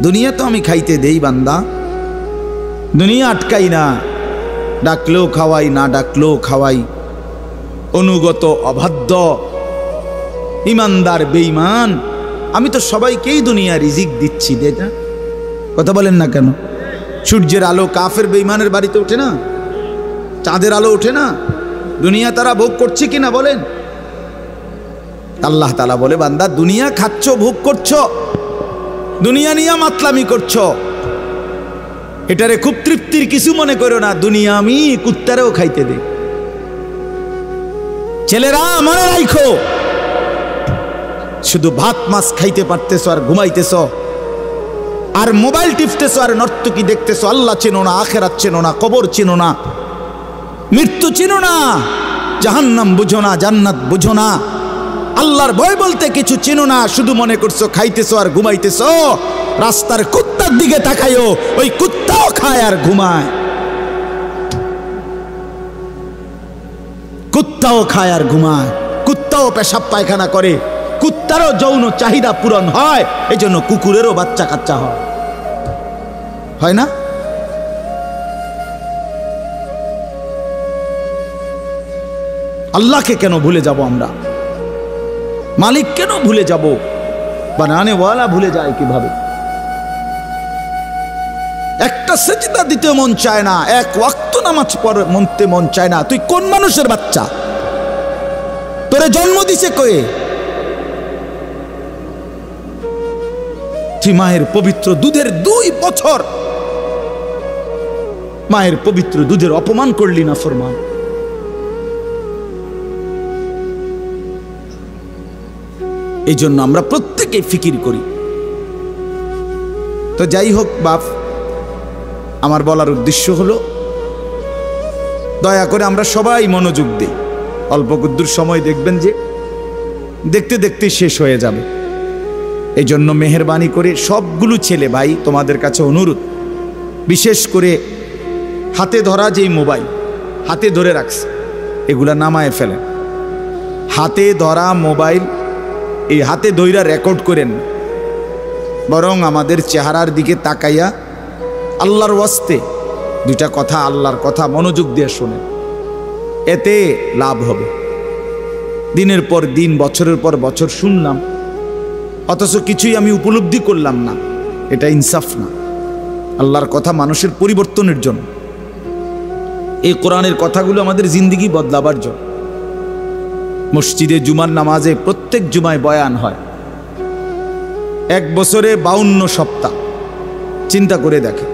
দুনিয়া তো আমি খাইতে দেই বান্দা, দুনিয়া আটকাই না, ডাকলেও খাওয়াই, না ডাকলেও খাওয়াই। অনুগত অবাধ্য ইমানদার বেঈমান আমি তো সবাইকেই দুনিয়া রিজিক দিচ্ছি। দে না, কথা বলেন না কেন? সূর্যের আলো কাফের বেঈমানের বাড়িতে ওঠে না? চাঁদের আলো ওঠে না? দুনিয়া তারা ভোগ করছে কিনা বলেন? আল্লাহ তাআলা বলে, বান্দা দুনিয়া খাচ্ছ, ভোগ করছো, দুনিয়া নিয়ে মাতলামি করছো, এটারে খুব তৃপ্তির কিছু মনে করো না। দুনিয়া আমি কুত্তারেও খাইতে দেই। ছেলেরা মনে রাখো, শুধু ভাত মাছ খাইতে পারতেছো আর ঘুমাইতেছো আর মোবাইল টিপতেছো আর নর্তকী দেখতেছো। আল্লাহ চেনো না, আখিরাত চেনো না, কবর চেনো না, মৃত্যু চেনো না, জাহান্নাম বুঝো না, জান্নাত বুঝো না, আল্লাহর ভয় বলতে কিছু চেনো না। শুধু মনে করছো খাইতেছো আর ঘুমাইতেছো। রাস্তার কুত্তার দিকে তাকাইও, ওই কুত্তাও খায় আর ঘুমায়, কুত্তাও খায় আর ঘুমায়, কুত্তাও পেশাব পায়খানা করে, কুত্তারও যৌন চাহিদা পূরণ হয়, এই জন্য কুকুরেরও বাচ্চা কাচ্চা হয় না? আল্লাহকে কেন ভুলে যাব আমরা? মালিক কেন ভুলে যাব? বানানে ওয়ালা ভুলে যায় কিভাবে? একটা সেজদা দিতে মন চায় না, এক ওয়াক্ত নামাজ পড়তে মন চায় না। তুই কোন মানুষের বাচ্চা? তোরে জন্ম দিছে কয়ে? তুই মায়ের পবিত্র দুধের 2 বছর মায়ের পবিত্র দুধের অপমান করলি না ফরমান। এই জন্য আমরা প্রত্যেকে ফিকির করি। তো যাই হোক বাপ, আমার বলার উদ্দেশ্য হলো, দয়া করে আমরা সবাই মনোযোগ দিই। অল্প কুদ্দুর সময় দেখবেন যে দেখতে দেখতে শেষ হয়ে যাবে। এই জন্য মেহেরবানি করে সবগুলো ছেলে ভাই তোমাদের কাছে অনুরোধ, বিশেষ করে হাতে ধরা যেই মোবাইল হাতে ধরে রাখছে, এগুলা নামায় ফেলেন। হাতে ধরা মোবাইল এই হাতে ধইরা রেকর্ড করেন, বরং আমাদের চেহারার দিকে তাকাইয়া আল্লাহর ওয়াস্তে 2টা কথা, আল্লাহর কথা মনোযোগ দিয়ে শোনেন, এতে লাভ হবে। দিনের পর দিন, বছরের পর বছর শুনলাম, অথচ কিছুই আমি উপলব্ধি করলাম না, এটা ইনসাফ না। আল্লাহর কথা মানুষের পরিবর্তনের জন্য, এই কোরআনের কথাগুলো আমাদের জিন্দেগি বদলাবার জন্য। মসজিদে জুমার নামাজে প্রত্যেক জুমায় বয়ান হয়, 1 বছরে 52 সপ্তাহ। চিন্তা করে দেখে,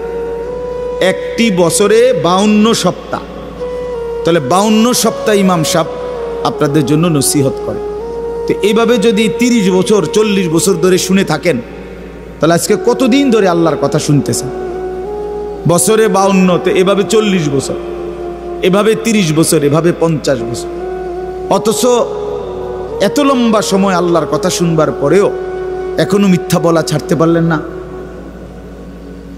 একটি বছরে 52 সপ্তাহ, তাহলে 52 সপ্তাহ ইমাম সাহেব আপনাদের জন্য নসিহত করে। তো এইভাবে যদি 30 বছর 40 বছর ধরে শুনে থাকেন, তাহলে আজকে কতদিন ধরে আল্লাহর কথা শুনতেছেন? বছরে 52, তো এভাবে 40 বছর, এভাবে 30 বছর, এভাবে 50 বছর। অথচ এত লম্বা সময় আল্লাহর কথা শুনবার পরেও এখনো মিথ্যা বলা ছাড়তে পারলেন না।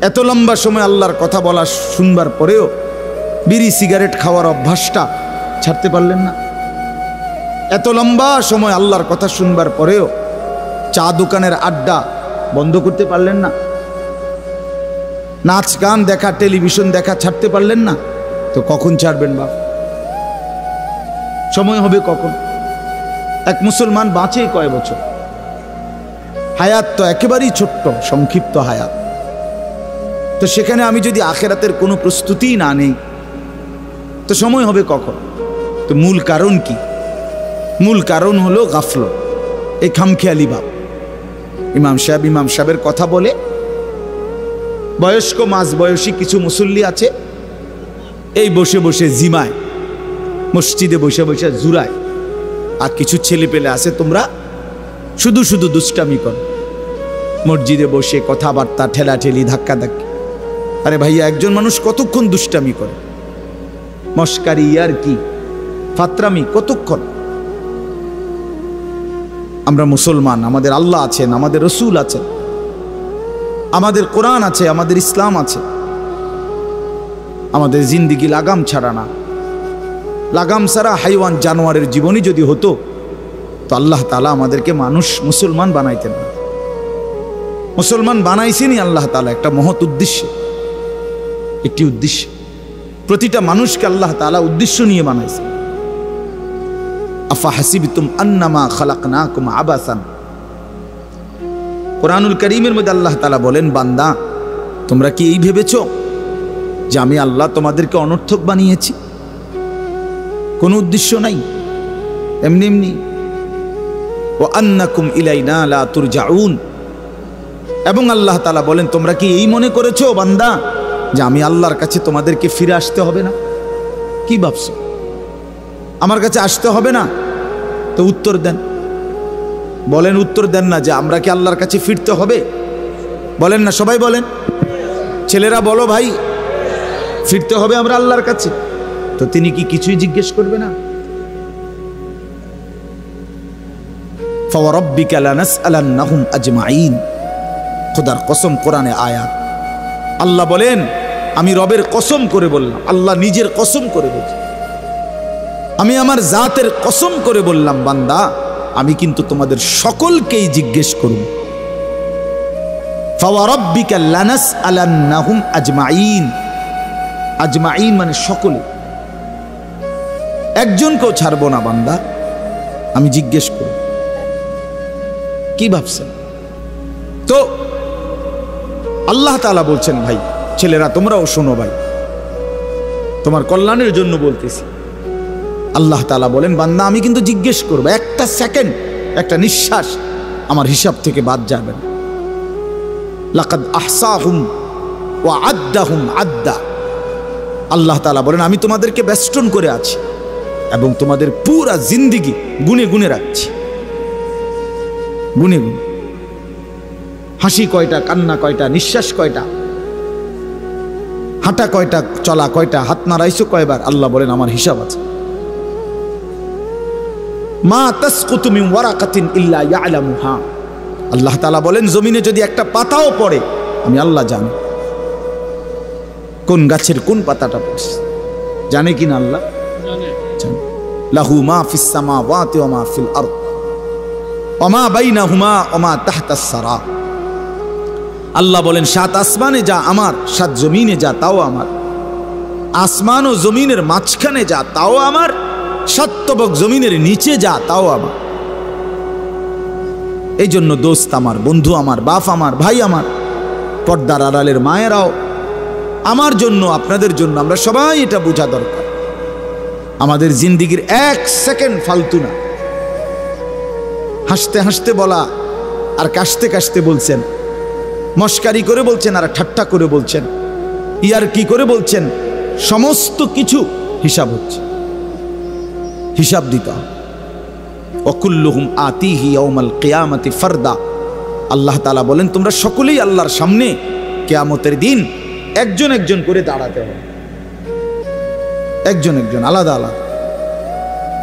এত লম্বা সময় আল্লাহর কথা বলা শুনবার পরেও বিড়ি সিগারেট খাওয়ার অভ্যাসটা ছাড়তে পারলেন না। এত লম্বা সময় আল্লাহর কথা শুনবার পরেও চা দোকানের আড্ডা বন্ধ করতে পারলেন না। নাচ গান দেখা, টেলিভিশন দেখা ছাড়তে পারলেন না। তো কখন ছাড়বেন বাপ? সময় হবে কখন? এক মুসলমান বাঁচে কয় বছর? হায়াত তো একেবারেই ছোট্ট, সংক্ষিপ্ত হায়াত। তো সেখানে আমি যদি আখেরাতের কোনো প্রস্তুতি না নেই, তো সময় হবে কখন? তো মূল কারণ কি? মূল কারণ হলো গাফলত, এই খামখেয়ালি ভাব। ইমাম সাহেবের কথা বলে, বয়স্ক মাঝ বয়সী কিছু মুসল্লি আছে, এই বসে বসে জিমায়, মসজিদে বসে বসে জুরায়। আর কিছু ছেলে পেলে আছে, তোমরা শুধু শুধু দুষ্টামি কর, মসজিদে বসে কথাবার্তা, ঠেলাঠেলি, ধাক্কাধাক্কি। আরে ভাইয়া, একজন মানুষ কতক্ষণ দুষ্টামি করে? মস্কারি, আর কি ফাতরামি কতক্ষণ? আমরা মুসলমান, আমাদের আল্লাহ আছেন, আমাদের রসুল আছেন, আমাদের কোরআন আছে, আমাদের ইসলাম আছে। আমাদের জিন্দিগি লাগাম ছাড়া না। লাগাম ছাড়া হাইওয়ান জানোয়ারের জীবনই যদি হতো, তো আল্লাহ তাআলা আমাদেরকে মানুষ মুসলমান বানাইতেন না। মুসলমান বানাইছেনই আল্লাহ তাআলা একটা মহৎ উদ্দেশ্যে, একটি উদ্দেশ্য। প্রতিটা মানুষকে আল্লাহ তাআলা উদ্দেশ্য নিয়ে বানাইছে। আফা হাসিবতুম আন্নামা খালাকনাকুম আবাসান, কোরআনুল কারীমের মধ্যে আল্লাহ তাআলা বলেন, বান্দা তোমরা কি এই ভেবেছো যে আমি আল্লাহ তোমাদেরকে অনর্থক বানিয়েছি? কোনো উদ্দেশ্য নাই, এমনি এমনি। ওয়া আন্নাকুম ইলাইনা লা তুরজাউন, এবং আল্লাহ তাআলা বলেন, তোমরা কি এই মনে করেছো বান্দা যে আমি আল্লাহর কাছে তোমাদেরকে ফিরে আসতে হবে না? কি ভাবছো আমার কাছে আসতে হবে না? তো উত্তর দেন, বলেন, উত্তর দেন না যে আমরা কি আল্লাহর কাছে ফিরতে হবে? বলেন না, সবাই বলেন, ছেলেরা বলো ভাই, ফিরতে হবে আমরা আল্লাহর কাছে। তো তিনি কি কিছুই জিজ্ঞেস করবে না? ফাওয়ারাব্বিকা লানাসআলান্নাহুম আজমাইন, খোদার কসম, কোরআনে আয়াত। আল্লাহ বলেন, আমি রবের কসম করে বললাম, আল্লাহ নিজের কসম করে বলছেন, আমি আমার জাতের কসম করে বললাম, বান্দা আমি কিন্তু তোমাদের সকলকেই জিজ্ঞেস করব। ফাওয়ারাব্বিকা লানাসআলান্নাহুম আজমাইন, আজমাইন মানে সকলে, একজনকেও ছাড়বো না বান্দা, আমি জিজ্ঞেস করব। কি ভাবছেন? তো আল্লাহ তাআলা বলছেন, ভাই ছেলেরা তোমরাও শোনো ভাই, তোমার কল্যাণের জন্য বলতেছি। আল্লাহ তাআলা বলেন, বান্দা আমি কিন্তু জিজ্ঞেস করব, একটা সেকেন্ড, একটা নিঃশ্বাস আমার হিসাব থেকে বাদ যাবে না। লাকাদ আহসাহুম ওয়া আদ্দাহুম আদ্দা, আল্লাহ তাআলা বলেন, আমি তোমাদেরকে বেষ্টন করে আছি এবং তোমাদের পুরা জিন্দেগি গুনে গুনে রাখছি, গুনে গুনে। হাসি কয়টা, কান্না কয়টা, নিঃশ্বাস কয়টা, হাঁটা কয়টা, চলা কয়টা, হাত নাড়াইছো কয়বার, আল্লাহ বলেন আমার হিসাব আছে। মা তাসকুতু মিন ওয়ারাকাতিন ইল্লা ইয়ালামুহা, আল্লাহ তাআলা বলেন জমিনে যদি একটা পাতাও পড়ে আমি আল্লাহ জানি, কোন গাছের কোন পাতাটা পড়ছে, জানে কিনা আল্লাহ জানে। লাহু মা ফিস সামাওয়াতি ওয়া মা ফিল আরদ ওয়া মা বাইনাহুমা ওয়া মা তাহতাস সারা, আল্লাহ বলেন সাত আসমানে যা আমার, সাত জমিনে যা তাও আমার, আসমান ও জমিনের মাঝখানে যা তাও আমার, সাত তবক জমিনের নিচে যা তাও আমার। এই জন্য দোস্ত আমার, বন্ধু আমার, বাপ আমার, ভাই আমার, পর্দার আড়ালের মায়েরাও, আমার জন্য, আপনাদের জন্য, আমরা সবাই এটা বোঝা দরকার, আমাদের জিন্দেগির এক সেকেন্ড ফালতু না। হাসতে হাসতে বলা আর কাশতে কাশতে বলছেন, মস্কারি করে বলছেন আর ঠাট্টা করে বলছেন, ইয়ার কি করে বলছেন, সমস্ত কিছু হিসাব হচ্ছে, হিসাব দিতে হবে। ওয়াকুল্লুহুম আতিহি ইয়াউমাল কিয়ামাতি ফারদা, আল্লাহ তাআলা বলেন তোমরা সকলেই আল্লাহর সামনে কিয়ামতের দিন একজন একজন করে দাঁড়াতে হবে, একজন একজন, আলাদা আলাদা।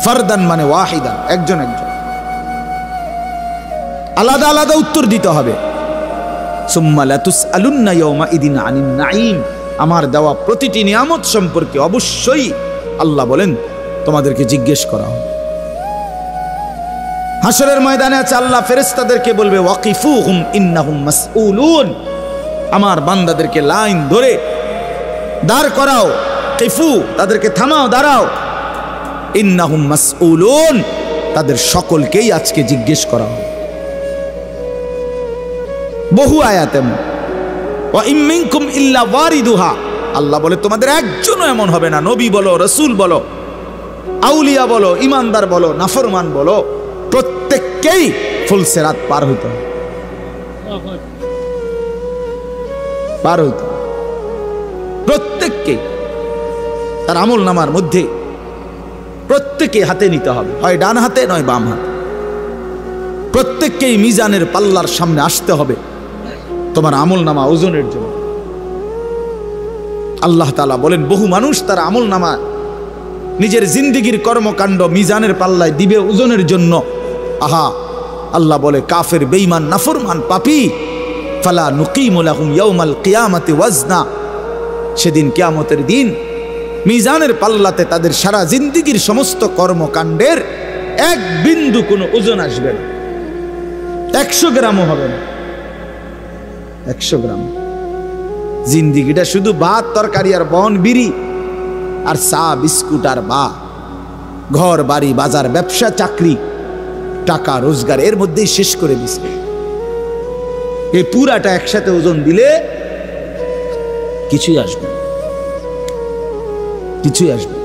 ফারদান মানে ওয়াহিদান, একজন একজন, আলাদা আলাদা উত্তর দিতে হবে। সুম্মা লাতুসআলুন্না ইয়াউমাইদিন আনিন নাঈম, আমার দেওয়া প্রতিটি নিয়ামত সম্পর্কে অবশ্যই আল্লাহ বলেন তোমাদেরকে জিজ্ঞেস করা হবে। হাসরের ময়দানে আছে আল্লাহ ফেরেশতাদেরকে বলবে, ওয়াকিফুহুম ইন্নাহুম মাসউলুন, আমার বান্দাদেরকে লাইন ধরে দাঁড় করাও, কিফু তাদেরকে থামাও, দাঁড়াও, ইন্নাহুম মাসউলুন, তাদের সকলকেই আজকে জিজ্ঞেস করা হবে। বহু আয়াতে ওয়া ইম মিনকুম ইল্লা ওয়ারিদুহা, আল্লাহ বলে তোমাদের একজনও এমন হবে না, নবী বলো, রাসূল বলো, আউলিয়া বলো, ইমানদার বলো, নাফরমান বলো, প্রত্যেককেই ফুলসিরাত পার হইতে হবে, পার হইতে হবে প্রত্যেককে। তার আমল নামার মধ্যে প্রত্যেকে হাতে নিতে হবে, হয় ডান হাতে নয় বাম হাতে, প্রত্যেককেই মিজানের পাল্লার সামনে আসতে হবে তোমার আমল নামা ওজনের জন্য। আল্লাহ তাআলা বলেন বহু মানুষ তার আমল নামা নিজের জিন্দেগির কর্মকাণ্ড মিজানের পাল্লায় দিবে ওজনের জন্য। আহা, আল্লাহ বলে কাফের, বেঈমান, নাফরমান, পাপী, ফালা নুকিমু লাহুম ইয়াউমাল কিয়ামাতি ওয়াজনা, সেদিন কিয়ামতের দিন মিজানের পাল্লাতে তাদের সারা জিন্দেগির সমস্ত কর্মকাণ্ডের এক বিন্দু কোনো ওজন আসবে না, 100 গ্রামও হবে না। 100 গ্রাম। জিন্দিগিটা শুধু ভাত তরকারি আর বন বিড়ি আর চা বিস্কুট আর বা ঘর বাড়ি বাজার ব্যবসা চাকরি টাকা রোজগার এর মধ্যেই শেষ করে দিছে। এই পুরাটা একসাথে ওজন দিলে কিছুই আসবে, কিছুই আসবে।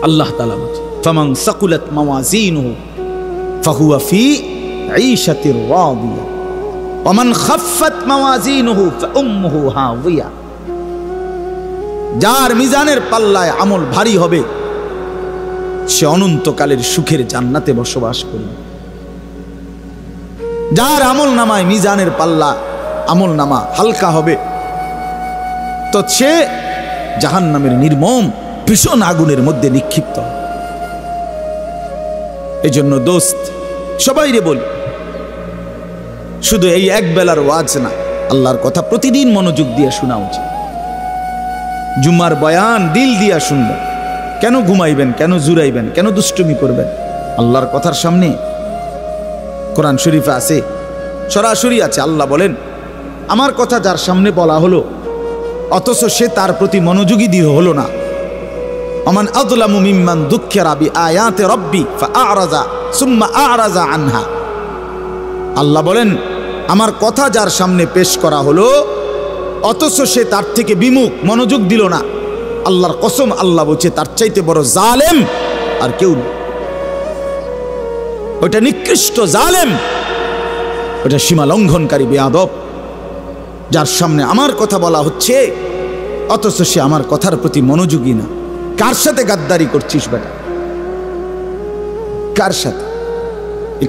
আল্লাহ তাআলা বলেন ফামান সাকুলাত মাওয়াজিনুহু ফাহুয়া ফি ঈশাতির রাদিয়া ওয়া মান খাফফাত মাওয়াজিনুহু ফাউম্মুহু হাওয়িয়া। যার মিজানের পাল্লায় আমল ভারী হবে সে অনন্তকালের সুখের জান্নাতে বসবাস করবে। যার আমল নামায় মিজানের পাল্লা আমল নামা হালকা হবে তো সে জাহান্নামের নির্মম ভীষণ আগুনের মধ্যে নিক্ষিপ্ত। এই জন্য দোস্ত সবাইরে বলি, শুধু এই এক বেলার ওয়াজ না, আল্লাহর কথা প্রতিদিন মনোযোগ দিয়ে শোনা উচিত। জুমার বয়ান দিল দিয়া শুনবেন। কেন ঘুমাইবেন, কেন জুরাইবেন, কেন দুষ্টুমি করবেন? আল্লাহর কথার সামনে কোরআন শরীফে আছে, সরাসরি আছে। আল্লাহ বলেন আমার কথা যার সামনে বলা হলো অথচ সে তার প্রতি মনোযোগী দিয়ে হলো না। ওমান আযলামু মিম্মান যুক্কিরা বিআয়াতি রাব্বি ফাআরাযা সুম্মা আ'রাযা আনহা। আল্লাহ বলেন আমার কথা যার সামনে পেশ করা হলো অথচ সে তার থেকে বিমুখ, মনোযোগ দিল না। আল্লাহর কসম, আল্লাহ বলছে তার চাইতে বড় জালেম আর কেউ নেই। ওটা নিকৃষ্ট জালেম, ওটা সীমা লঙ্ঘনকারী বেয়াদব, যার সামনে আমার কথা বলা হচ্ছে অথচ সে আমার কথার প্রতি মনোযোগী না। কার সাথে গাদ্দারি করছিস বেটা? কার সাথে?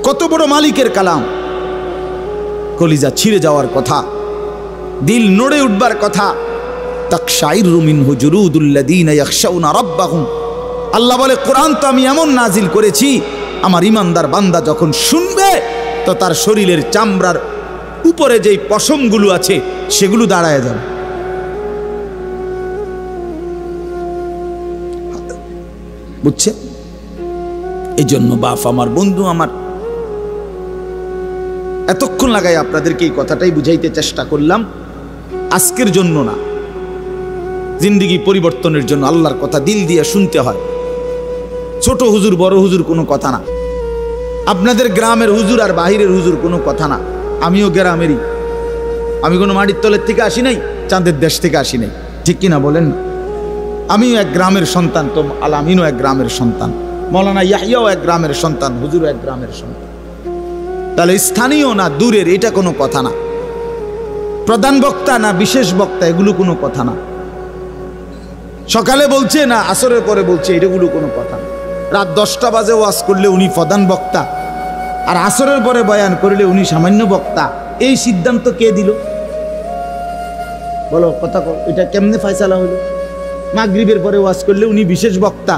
কত বড় মালিকের কালাম, কলিজা ছিঁড়ে যাওয়ার কথা, দিল নড়ে উঠবার কথা। তাকশাইরু মিনহু জুলুদুল্লাযীনা ইয়াখশাউনা রাব্বাহুম। আল্লাহ বলে কোরআন তো আমি এমন নাজিল করেছি আমার ইমানদার বান্দা যখন শুনবে তো তার শরীরের চামড়ার উপরে যেই পশমগুলো আছে সেগুলো দাঁড়ায় যাবে। বুঝছে? এই জন্য বাপ আমার, বন্ধু আমার, এতক্ষণ লাগাই আপনাদেরকে এই কথাটাই বুঝাইতে চেষ্টা করলাম। আজকের জন্য না, জিন্দেগি পরিবর্তনের জন্য আল্লাহর কথা দিল দিয়ে শুনতে হয়। ছোট হুজুর বড় হুজুর কোনো কথা না, আপনাদের গ্রামের হুজুর আর বাহিরের হুজুর কোনো কথা না। আমিও গ্রামেরই, আমি কোনো মাটির তলের থেকে আসি নাই, চাঁদের দেশ থেকে আসি নাই, ঠিক কিনা বলেন না? আমিও এক গ্রামের সন্তান, তো আলামিনও এক গ্রামের সন্তান, মৌলানা ইয়াহিয়াও এক গ্রামের সন্তান, হুজুরও এক গ্রামের সন্তান। তাহলে স্থানীয় না দূরের এটা কোনো কথা না, প্রধান বক্তা না বিশেষ বক্তা এগুলো কোনো কথা না, সকালে বলছে না আসরের পরে বলছে এগুলো কোনো কথা না। রাত 10টা বাজে ওয়াজ করলে উনি প্রধান বক্তা আর আসরের পরে বয়ান করলে উনি সামান্য বক্তা, এই সিদ্ধান্ত কে দিল? বলো কথা, এটা কেমনে ফয়সালা হলো? মাগরিবের পরে ওয়াজ করলে উনি বিশেষ বক্তা,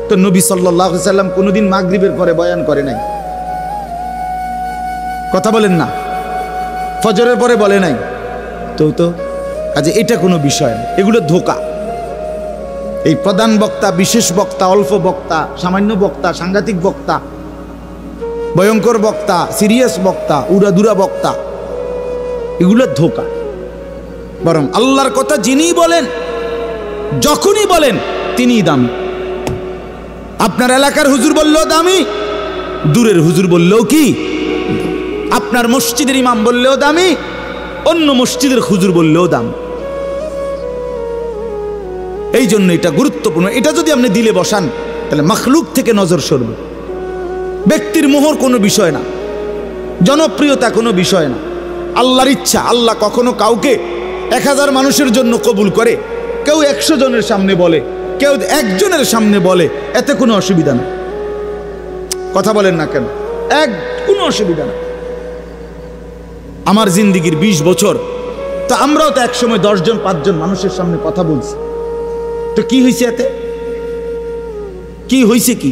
তো নবী সাল্লাল্লাহু আলাইহি সাল্লাম কোনোদিন মাগরিবের পরে বয়ান করে নাই, কথা বলেন না? ফজরের পরে বলে নাই, তো কাজে এটা কোনো বিষয় না, এগুলো ধোঁকা। এই প্রধান বক্তা, বিশেষ বক্তা, অল্প বক্তা, সামান্য বক্তা, সাংঘাতিক বক্তা, ভয়ঙ্কর বক্তা, সিরিয়াস বক্তা, উড়াদুরা বক্তা, এগুলো ধোঁকা। বরং আল্লাহর কথা যিনি বলেন, যখনই বলেন তিনিই দামি। আপনার এলাকার হুজুর বললেও দামি, দূরের হুজুর বললেও কি, আপনার মসজিদের ইমাম বললেও দামি, অন্য মসজিদের হুজুর বললেও দামি। এই জন্য এটা গুরুত্বপূর্ণ। এটা যদি আপনি দিলে বসান তাহলে মাখলুক থেকে নজর সরবে। ব্যক্তির মোহর কোনো বিষয় না, জনপ্রিয়তা কোনো বিষয় না, আল্লাহর ইচ্ছা। আল্লাহ কখনো কাউকে 1000 মানুষের জন্য কবুল করে, কেউ 100 জনের সামনে বলে, কেউ 1 জনের সামনে বলে, এতে কোনো অসুবিধা না। কথা বলেন না কেন? কোনো অসুবিধা না। আমার জিন্দিগির 20 বছর, তো আমরাও তো একসময় 10 জন 5 জন মানুষের সামনে কথা বলছি, তো কি হয়েছে এতে? কি হয়েছে কি?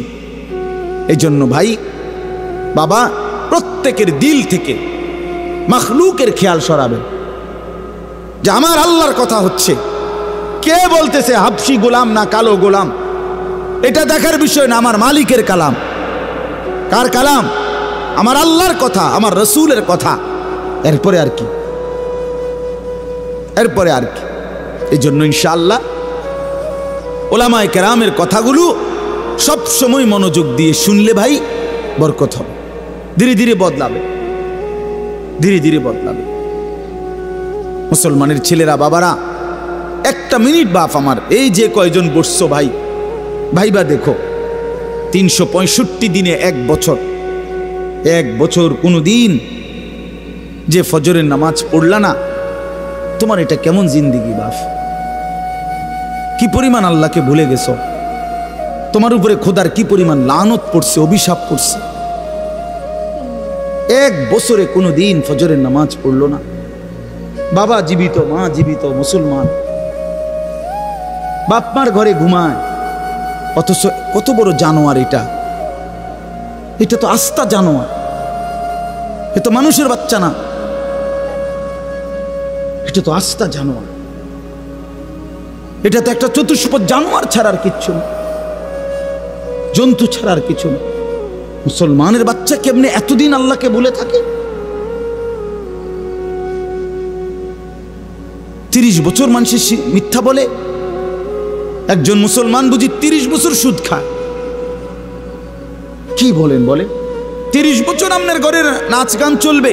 এই জন্য ভাই বাবা, প্রত্যেকের দিল থেকে মাখলুকের খেয়াল সরাবেন যে আমার আল্লাহর কথা হচ্ছে, কে বলতেছে হাবশি গোলাম না কালো গোলাম, এটা দেখার বিষয় না। আমার মালিকের কালাম। কার কালাম? আমার আল্লাহর কথা, আমার রসুলের কথা। এরপরে আর কি, এরপরে আর কি। এই জন্য ইনশাআল্লাহ ওলামায়ে কেরামের কথাগুলো সব সময় মনোযোগ দিয়ে শুনলে ভাই বরকত হবে, ধীরে ধীরে বদলাবে, ধীরে ধীরে বদলাবে। মুসলমানের ছেলেরা, বাবারা, একটা মিনিট বাপ আমার, এই যে কয়জন বসছো ভাই, ভাইবা দেখো 365 দিনে এক বছর কোনো দিন যে ফজরের নামাজ পড়লা না, তোমার এটা কেমন জিন্দিগি বাপ? কি পরিমাণ আল্লাহকে ভুলে গেছো, তোমার উপরে খোদার কি পরিমাণ লানত পড়ছে, অভিশাপ পড়ছে। এক বছরে কোনো দিন ফজরের নামাজ পড়লো না। বাবা জীবিত, মা জীবিত, মুসলমান, বাপ মার ঘরে ঘুমায়, অথচ কত বড় জানোয়ার এটা! এটা তো আস্তা জানোয়ার, এ তো মানুষের বাচ্চা না, এটা তো আস্তা জানোয়ার, এটা তো একটা চতুষ্পদ জানোয়ার ছাড়ার কিচ্ছু না, জন্তু ছাড়ার কিছু না। মুসলমানের বাচ্চা কেমনে এতদিন আল্লাহকে ভুলে থাকে? 30 বছর মানুষের মিথ্যা বলে, একজন মুসলমান বুঝি 30 বছর সুদ খায়। কি বলেন বলে? 30 বছর আপনার ঘরের নাচ গান চলবে,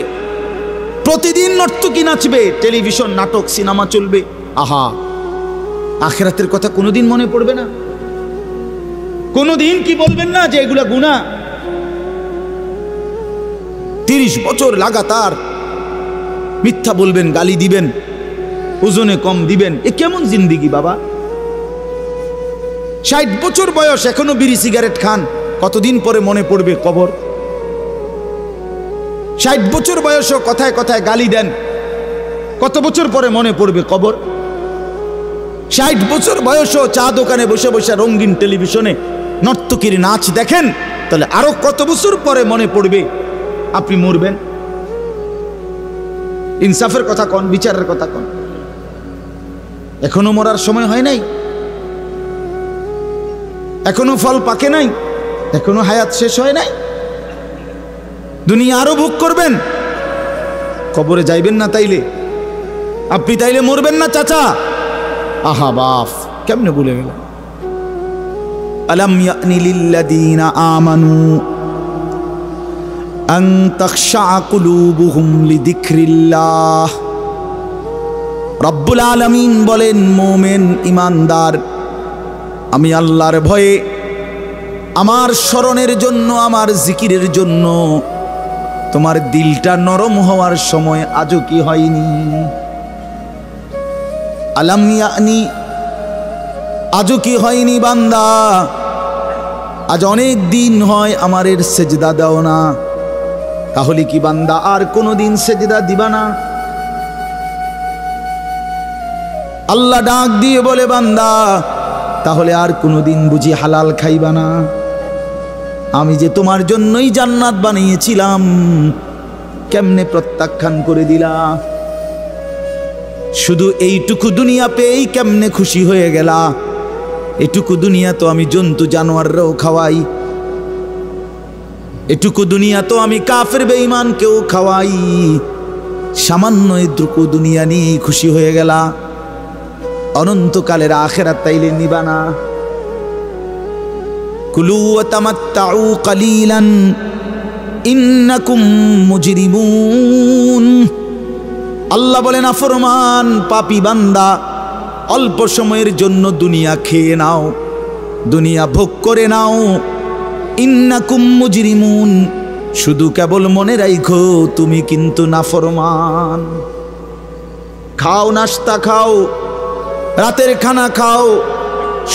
প্রতিদিন নর্তকী নাচবে, টেলিভিশন, নাটক, সিনেমা চলবে। আহা, আখিরাতের কথা কোনোদিন মনে পড়বে না? কোনোদিন কি বলবেন না যে এগুলা গুনাহ? 30 বছর লাগাতার মিথ্যা বলবেন, গালি দিবেন, ওজনে কম দিবেন, এ কেমন জিন্দিগি বাবা? 60 বছর বয়স, এখনো বিড়ি সিগারেট খান, কতদিন পরে মনে পড়বে কবর? 60 বছর বয়সও কথায় কথায় গালি দেন, কত বছর পরে মনে পড়বে কবর? 60 বছর বয়সও চা দোকানে বসে বসে রঙিন টেলিভিশনে নর্তকীর নাচ দেখেন, তাহলে আরো কত বছর পরে মনে পড়বে আপনি মরবেন? ইনসাফের কথা কন, বিচারের কথা কন। এখনো মরার সময় হয় নাই, এখনো ফল পাকে নাই, এখনো হায়াত শেষ হয় নাই, দুনিয়া আরো ভোগ করবেন, কবরে যাইবেন না তাইলে? আপনি তাইলে মরবেন না চাচা? আহা বাপ, কেমনে ভুলে গেল? আলাম ইয়ানি লিল্লাযীনা আমানু আন তাখশা কুলুবুহুম লিযিকরিল্লাহ। রব্বুল আলামিন বলেন, মুমিন ঈমানদার, আমি আল্লাহর ভয়ে, আমার স্মরণের জন্য, আমার জিকিরের জন্য তোমার দিলটা নরম হওয়ার সময় আজও কি হয়নি? আলাম ইয়ানি, আজও কি হয়নি বান্দা? আজ অনেক দিন হয় আমারের সেজদা দাও না, তাহলে কি বান্দা আর কোনোদিন সেজদা দিবা না? আল্লাহ ডাক দিয়ে বলে, বান্দা তাহলে আর কোনোদিন বুঝি হালাল খাইবা না? আমি যে তোমার জন্যই জান্নাত বানিয়েছিলাম, কেমনে প্রত্যাখ্যান করে দিলা? শুধু এইটুকু দুনিয়া পেয়েই কেমনে খুশি হয়ে গেলা? এটুকু দুনিয়া তো আমি জন্তু জানোয়াররাও খাওয়াই, এটুকু দুনিয়া তো আমি কাফের বেঈমানকেও খাওয়াই, সামান্য এটুকু দুনিয়া নিয়েই খুশি হয়ে গেলা? অনন্তকালের আখিরাত তাইলে নিবা না? কুলু ওয়া তামাত্তাউ কালিলান ইন্নাকুম মুজরিমুন। আল্লাহ বলেন, নাফরমান পাপী বান্দা, অল্প সময়ের জন্য দুনিয়া খেয়ে নাও, দুনিয়া ভোগ করে নাও। ইন্নাকুম মুজরিমুন, শুধু কেবল মনে রাখো তুমি কিন্তু নাফরমান। খাও, নাস্তা খাও, রাতের খানা খাও,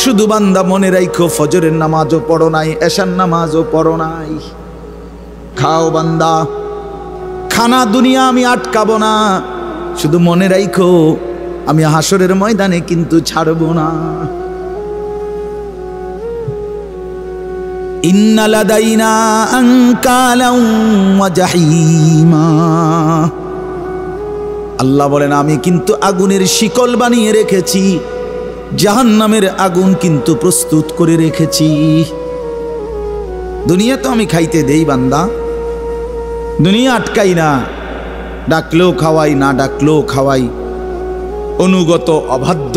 শুধু বান্দা মনে রাখো ফজরের নামাজও পড়ো নাই, এশার নামাজও পড়ো নাই। খাও বান্দা, খানা দুনিয়া আমি আটকাবো না, শুধু মনে রাখো আমি হাসরের ময়দানে কিন্তু ছাড়বো না। ইন্না লাদাইনা আনকালাও ওয়া জাহিমা। আল্লাহ বলেন, আমি কিন্তু আগুনের শিকল বানিয়ে রেখেছি, জাহান্নামের আগুন কিন্তু প্রস্তুত করে রেখেছি। দুনিয়া তো আমি খাইতে দেই বান্দা, দুনিয়া আটকাই না, ডাকলেও খাওয়াই, না ডাকলেও খাওয়াই, অনুগত অবাধ্য,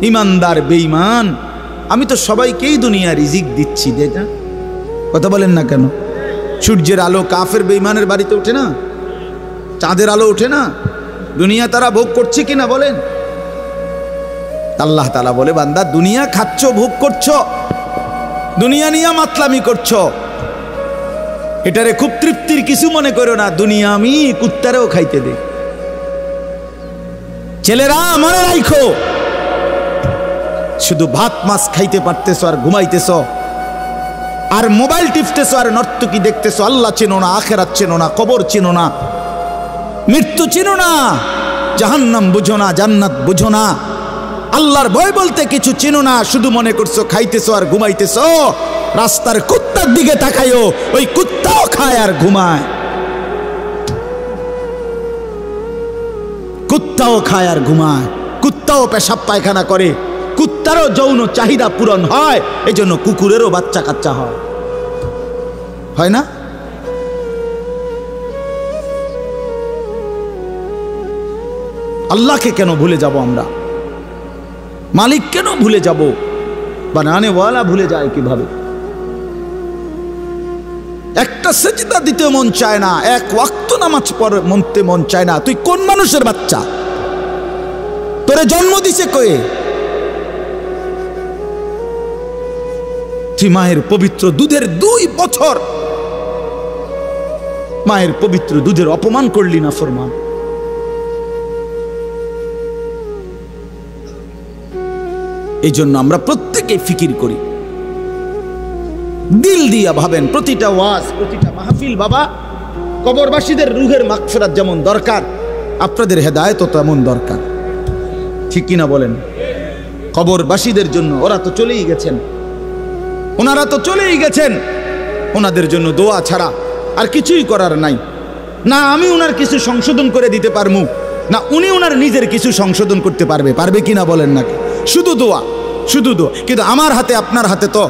ইমানদার বেঈমান, আমি তো সবাইকেই দুনিয়া রিজিক দিচ্ছি। দেখা কথা বলেন না কেন? সূর্যের আলো কাফের বেঈমানের বাড়িতে ওঠে না? চাঁদের আলো ওঠে না? দুনিয়া তারা ভোগ করছে কিনা বলেন? আল্লাহ তাআলা বলে, বান্দা দুনিয়া খাচ্ছ, ভোগ করছো, দুনিয়া নিয়ে মাতলামি করছো, এটারে খুব তৃপ্তির কিছু মনে করো না। দুনিয়া আমি কুত্তারেও খাইতে দে। ছেলেরা মনে রাখো, শুধু ভাত মাছ খাইতে পারতেছো আর ঘুমাইতেছো, আর মোবাইল টিপতেছো, আর নর্তকী দেখতেছো। আল্লাহ চেনো না, আখিরাত চেনো না, কবর চেনো না, মৃত্যু চেনো না, জাহান্নাম বুঝো না, জান্নাত বুঝো না, আল্লাহর ভয় বলতে কিছু চেনো না। শুধু মনে করছো খাইতেছো আর ঘুমাইতেছো। রাস্তার কুত্তার দিকে তাকাইও, ওই কুত্তাও খায় আর ঘুমায়, কুত্তাও খায় আর ঘুমায়, কুত্তাও পেশাব পায়খানা করে, কুত্তারও যৌন চাহিদা পূরণ হয়। এই জন্য কুকুরেরও বাচ্চা কাচ্চা হয়, হয় না? আল্লাহকে কেন ভুলে যাব আমরা? মালিক কেন ভুলে যাব? বানানে ওয়ালা ভুলে যায় কিভাবে? একটা সেজদা দিতে মন চায় না, এক ওয়াক্ত নামাজ পড়তে মন চায় না। তুই কোন মানুষের বাচ্চা? তোরে জন্ম দিছে কয়ে? তুই মায়ের পবিত্র দুধের 2 বছর মায়ের পবিত্র দুধের অপমান করলি না ফরমান। এই জন্য আমরা প্রত্যেকে ফিকির করি, দিল দিয়া ভাবেন। প্রতিটা ওয়াজ, প্রতিটা মাহফিল বাবা, কবরবাসীদের রুহের মাগফিরাত যেমন দরকার, আপনাদের হেদায়েতও তেমন দরকার। ঠিক কিনা বলেন? কবরবাসীদের জন্য, ওরা তো চলেই গেছেন, ওনারা তো চলেই গেছেন, ওনাদের জন্য দোয়া ছাড়া আর কিছুই করার নাই। না আমি ওনার কিছু সংশোধন করে দিতে পারবো, না উনি ওনার নিজের কিছু সংশোধন করতে পারবে। পারবে কিনা বলেন নাকি? শুধু দোয়া, শুধু দোয়া। কিন্তু আমার হাতে, আপনার হাতে তো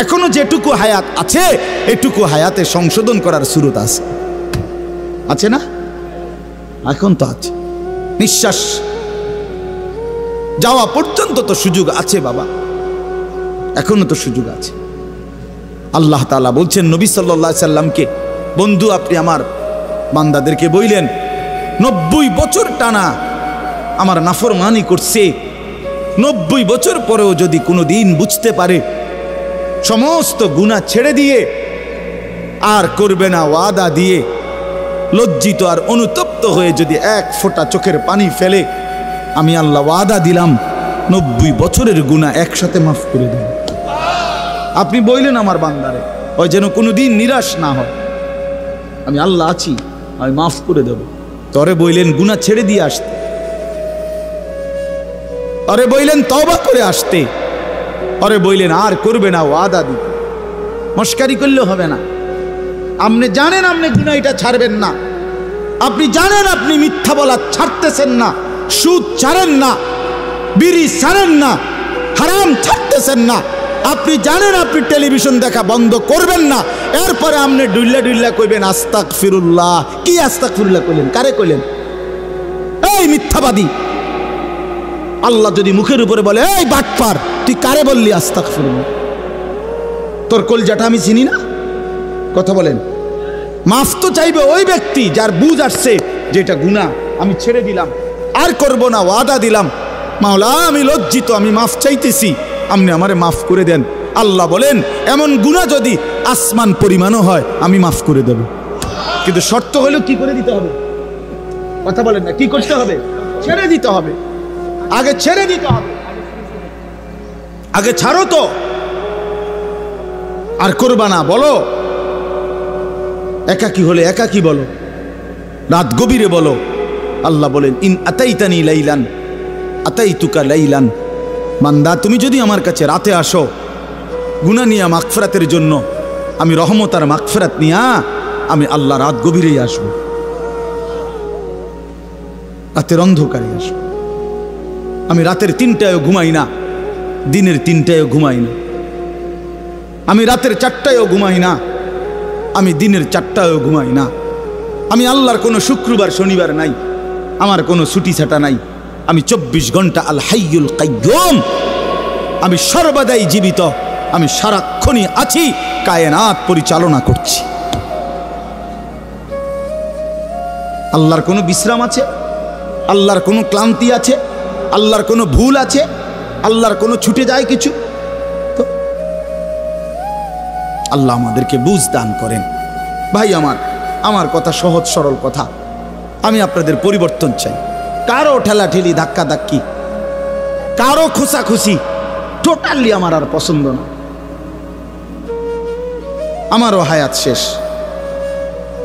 এখনো যেটুকু হায়াত আছে, এটুকু হায়াতে সংশোধন করার সুরত আছে, আছে না? এখন তো আছে। নিঃশ্বাস যাওয়া পর্যন্ত তো সুযোগ আছে বাবা, এখনো তো সুযোগ আছে। আল্লাহ তাআলা বলছেন নবী সাল্লাল্লাহু আলাইহি সাল্লামকে, বন্ধু আপনি আমার বান্দাদেরকে বইলেন 90 বছর টানা আমার নাফরমানি করছে, 90 বছর পরেও যদি কোনো দিন বুঝতে পারে, সমস্ত গুনাহ ছেড়ে দিয়ে আর করবে না ওয়াদা দিয়ে, লজ্জিত আর অনুতপ্ত হয়ে যদি এক ফোঁটা চোখের পানি ফেলে, আমি আল্লাহ ওয়াদা দিলাম 90 বছরের গুনাহ একসাথে মাফ করে দেব। আপনি বললেন আমার বান্দারে, ওই যেন কোনোদিন নিরাশ না হয়, আমি আল্লাহ আছি, আমি মাফ করে দেব। তরে বললেন গুনাহ ছেড়ে দিয়ে আসতে, আরে বললেন তওবা করে আসতে, আরে বললেন আর করবে না ওয়াদা দিতে। মস্কারি করলে হবে না। আপনি জানেন আপনি গুনাহ এটা ছাড়বেন না, আপনি জানেন আপনি মিথ্যা বলা ছাড়তেছেন না, সুদ ছাড়েন না, বিড়ি ছাড়েন না, হারাম ছাড়তেছেন না, আপনি জানেন আপনি টেলিভিশন দেখা বন্ধ করবেন না, এরপরে আপনি ডুইল্লা ডুইল্লা কইবেন আস্তাগফিরুল্লাহ। কি আস্তাগফিরুল্লাহ কইলেন? কারে কইলেন? এই মিথ্যাবাদী। আল্লাহ যদি মুখের উপরে বলে এই বাটপার, তুই কারে বললি আস্তাগফিরুল্লাহ? তোর কলজাটা আমি চিনি না? কথা বলেন। মাফ তো চাইবে ওই ব্যক্তি যার বুঝ আসছে যে এটা গুনাহ, আমি ছেড়ে দিলাম, আর করব না, ওয়াদা দিলাম। মাওলা আমি লজ্জিত, আমি মাফ চাইতেছি, আপনি আমারে মাফ করে দেন। আল্লাহ বলেন এমন গুনাহ যদি আসমান পরিমাণও হয় আমি মাফ করে দেব, কিন্তু শর্ত হলো কি করে দিতে হবে? কথা বলেন না, কি করতে হবে? ছেড়ে দিতে হবে, আগে ছেড়ে দিতে হবে, আগে ছাড়ো তো, আর করবা না। বলো একাকী হলে একাকী বলো, রাত গভীরে বলো। আল্লাহ বলেন ইন আতাইতানি লাইলান আতাইতুকা লাইলান, বান্দা তুমি যদি আমার কাছে রাতে আসো গুনাহ নিয়া মাগফিরাতের জন্য, আমি রহমত আর মাগফিরাত নিয়া আমি আল্লাহ রাত গভীরেই আসবো, রাতের অন্ধকারে আসবো। আমি রাতের 3টায়ও ঘুমাই না, দিনের 3টায়ও ঘুমাই না, আমি রাতের 4টায়ও ঘুমাই না, আমি দিনের 4টায়ও ঘুমাই না। আমি আল্লাহর কোনো শুক্রবার শনিবার নাই, আমার কোনো ছুটি ছাটা নাই। আমি 24 ঘন্টা আল হাইয়ুল কাইয়ুম, আমি সর্বদাই জীবিত, আমি সারাক্ষণই আছি, কায়নাত পরিচালনা করছি। আল্লাহর কোনো বিশ্রাম আছে? আল্লাহর কোনো ক্লান্তি আছে? আল্লাহর কোনো ভুল আছে? আল্লাহর কোনো ছুটে যায় কিছু? তো আল্লাহ আমাদেরকে বুঝ দান করেন। ভাই আমার কথা সহজ সরল কথা। আমি আপনাদের পরিবর্তন চাই। কারো ঠেলাঠেলি, ধাক্কা ধাক্কি, কারো খোঁচাখুচি টোটালি আমার আর পছন্দ না। আমারও হায়াত শেষ,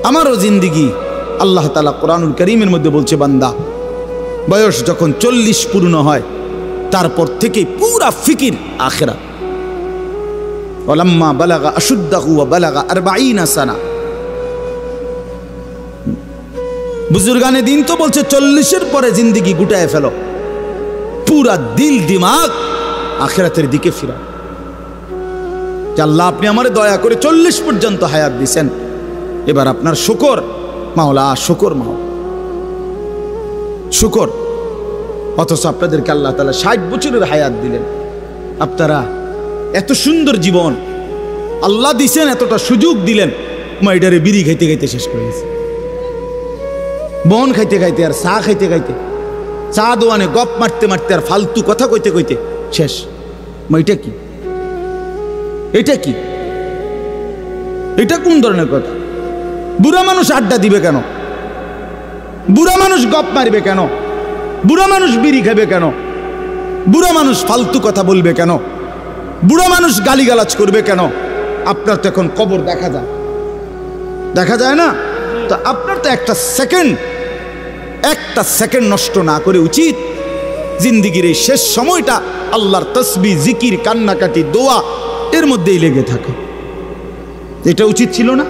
আমারও জিন্দিগি। আল্লাহ তাআলা কোরআনুল কারীমের মধ্যে বলছে, বান্দা বয়স যখন 40 পূর্ণ হয় তারপর থেকে পুরা ফিকির আখিরাত। ওয়ালাম্মা বালাগা আশুদ্দাহু ওয়া বালাগা 40 সানা। বুজুর্গানে দিন তো বলছে 40-এর পরে জিন্দিগি গুটায় ফেলো, পুরা দিল দিমাগ আখিরাতের দিকে ফিরা। আল্লাহ আপনি আমারে দয়া করে 40 পর্যন্ত হায়াত দিছেন, এবার আপনার শুকর মাওলা, শুকর মাওলা, শুকর। অথচ আপনাদেরকে আল্লাহ তাআলা 60 বছরের হায়াত দিলেন। আপনারা এত সুন্দর জীবন আল্লাহ দিছেন, এতটা সুযোগ দিলেন, মাইডারে বিড়ি খাইতে খাইতে শেষ করে গেছে, বন খাইতে খাইতে আর চা খাইতে খাইতে, চা দোয়ানে গপ মারতে মারতে আর ফালতু কথা কইতে কইতে শেষ। এটা কি? এটা কি? এটা কোন ধরনের কথা? বুড়া মানুষ আড্ডা দিবে কেন? বুড়া মানুষ গপ মারবে কেন? বুড়া মানুষ বিড়ি খাবে কেন? বুড়া মানুষ ফালতু কথা বলবে কেন? বুড়া মানুষ গালিগালাজ করবে কেন? আপনার তো এখন কবর দেখা যায়, দেখা যায় না? তো আপনার তো একটা সেকেন্ড নষ্ট না করে উচিত জিন্দিগির এই শেষ সময়টা আল্লাহর তসবিহ, জিকির, কান্নাকাটি, দোয়া এর মধ্যেই লেগে থাকে। এটা উচিত ছিল না?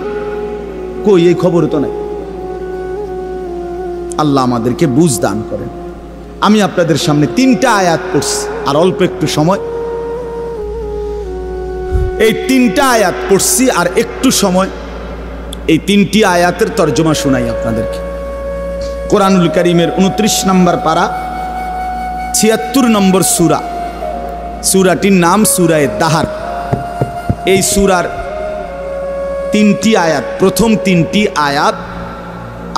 কই, এই খবর তো নাই। আল্লাহ আমাদেরকে বুঝ দান করেন। আমি আপনাদের সামনে 3টা আয়াত পড়ছি, আর অল্প একটু সময়। এই 3টা আয়াত পড়ছি আর একটু সময়, এই 3টি আয়াতের তর্জমা শোনাই আপনাদেরকে। কোরআনুল কারীমের 29 নম্বর পারা, 76 নম্বর সূরা। সূরাটির নাম সূরায়ে দাহার। এই সূরার 3টি আয়াত, প্রথম 3টি আয়াত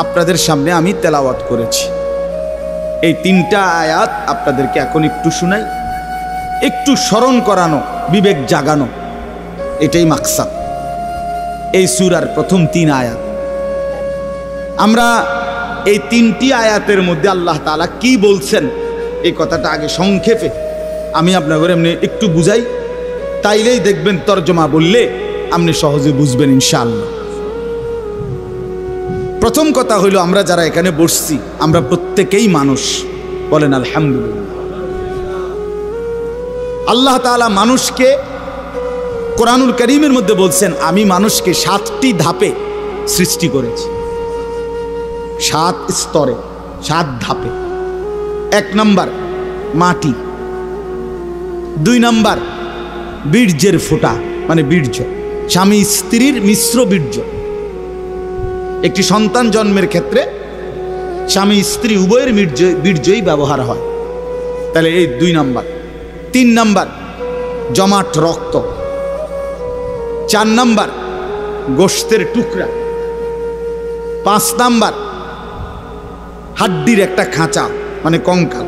আপনাদের সামনে আমি তেলাওয়াত করেছি। এই 3টা আয়াত আপনাদেরকে এখন একটু শোনাই, একটু স্মরণ করানো, বিবেক জাগানো, এটাই মাকসাদ। এই সূরার প্রথম 3 আয়াত। আমরা এই 3টি আয়াতের মধ্যে আল্লাহ তাআলা কি বলছেন এই কথাটা আগে সংক্ষেপে আমি আপনাদের এমনি একটু বুঝাই, তাইলেই দেখবেন তর্জমা বললে আপনি সহজে বুঝবেন ইনশাআল্লাহ। প্রথম কথা হইল, আমরা যারা এখানে বসছি আমরা প্রত্যেকেই মানুষ, বলেন আলহামদুলিল্লাহ। আল্লাহ তাআলা মানুষকে কোরআনুল কারীমের মধ্যে বলছেন, আমি মানুষকে 7টি ধাপে সৃষ্টি করেছি, 7 স্তরে, 7 ধাপে। 1 নাম্বার মাটি, 2 নাম্বার বীর্যের ফোঁটা, মানে বীর্য, স্বামী স্ত্রীর মিশ্র বীর্য। একটি সন্তান জন্মের ক্ষেত্রে স্বামী স্ত্রী উভয়ের বীর্যই ব্যবহার হয়, তাহলে এই 2 নাম্বার। 3 নাম্বার জমাট রক্ত। 4 নাম্বার গোশতের টুকরা। 5 নাম্বার হাড্ডির একটা খাঁচা, মানে কঙ্কাল।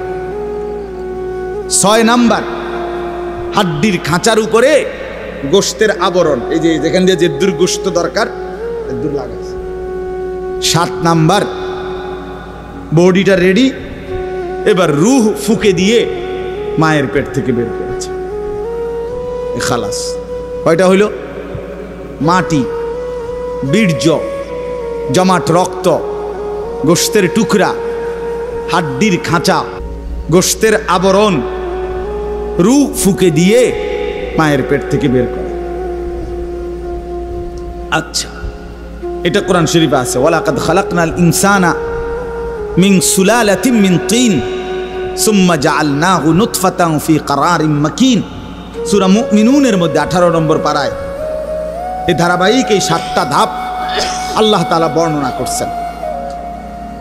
6 নাম্বার হাড্ডির খাঁচার উপরে গোশতের আবরণ, এই যে যেখান দিয়ে যে দুর্গোশত দরকার দূর লাগাইছে। 7 নাম্বার বডিটা রেডি, এবার রূহ ফুকে দিয়ে মায়ের পেট থেকে বের করেছে, খালাস। কয়টা হইল? মাটি, বীর্য, জমাট রক্ত, গোশতের টুকরা, হাড্ডির খাঁচা, গোশতের আবরণ, রূহ ফুকে দিয়ে মায়ের পেট থেকে বের করে। আচ্ছা, এটা কোরআন শরীফে আছে, ওয়ালাকাদ খালাকনাল ইনসানা মিন সুলালাতিন মিন তিন সুম্মা জাআলনাহু নুতফাতান ফি ক্বারারিন মাকিন। সূরা মুমিনুনের মধ্যে 18 নম্বর পারায় এই ধারাবাহিক এই 7টা ধাপ আল্লাহ তাআলা বর্ণনা করছেন।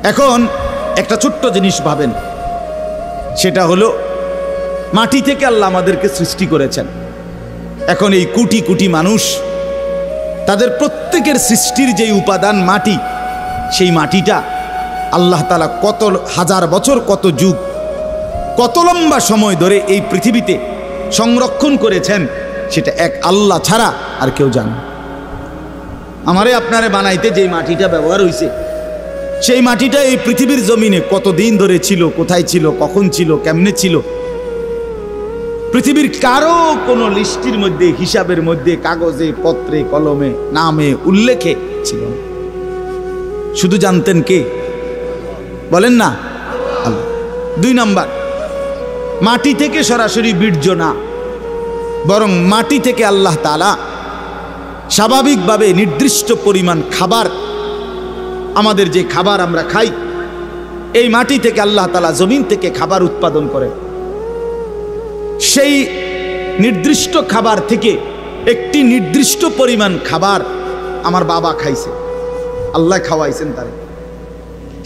এখন একটা ছোট্ট জিনিস ভাবেন, সেটা হলো মাটি থেকে আল্লাহ আমাদেরকে সৃষ্টি করেছেন। এখন এই কোটি কোটি মানুষ, তাদের প্রত্যেকের সৃষ্টির যে উপাদান মাটি, সেই মাটিটা আল্লাহ তাআলা কত হাজার বছর, কত যুগ, কত লম্বা সময় ধরে এই পৃথিবীতে সংরক্ষণ করেছেন, সেটা এক আল্লাহ ছাড়া আর কেউ জানে না। আমারে আপনারে বানাইতে যে মাটিটা ব্যবহার হয়েছে, সেই মাটিটা এই পৃথিবীর জমিনে কতদিন ধরে ছিল, কোথায় ছিল, কখন ছিল, কেমনে ছিল, পৃথিবীর কারো কোনো লিস্টির মধ্যে, হিসাবের মধ্যে, কাগজে, পত্রে, কলমে, নামে, উল্লেখে ছিল না। শুধু জানতেন কে? বলেন না, আল্লাহ। 2 নাম্বার, মাটি থেকে সরাসরি বীর্য না, বরং মাটি থেকে আল্লাহ তাআলা স্বাভাবিকভাবে নির্দিষ্ট পরিমাণ খাবার, আমাদের যে খাবার আমরা খাই, এই মাটি থেকে আল্লাহ তাআলা জমিন থেকে খাবার উৎপাদন করে। সেই নির্দিষ্ট খাবার থেকে একটি নির্দিষ্ট পরিমাণ খাবার আমার বাবা খাইছে, আল্লাহ খাওয়াইছেন তারে।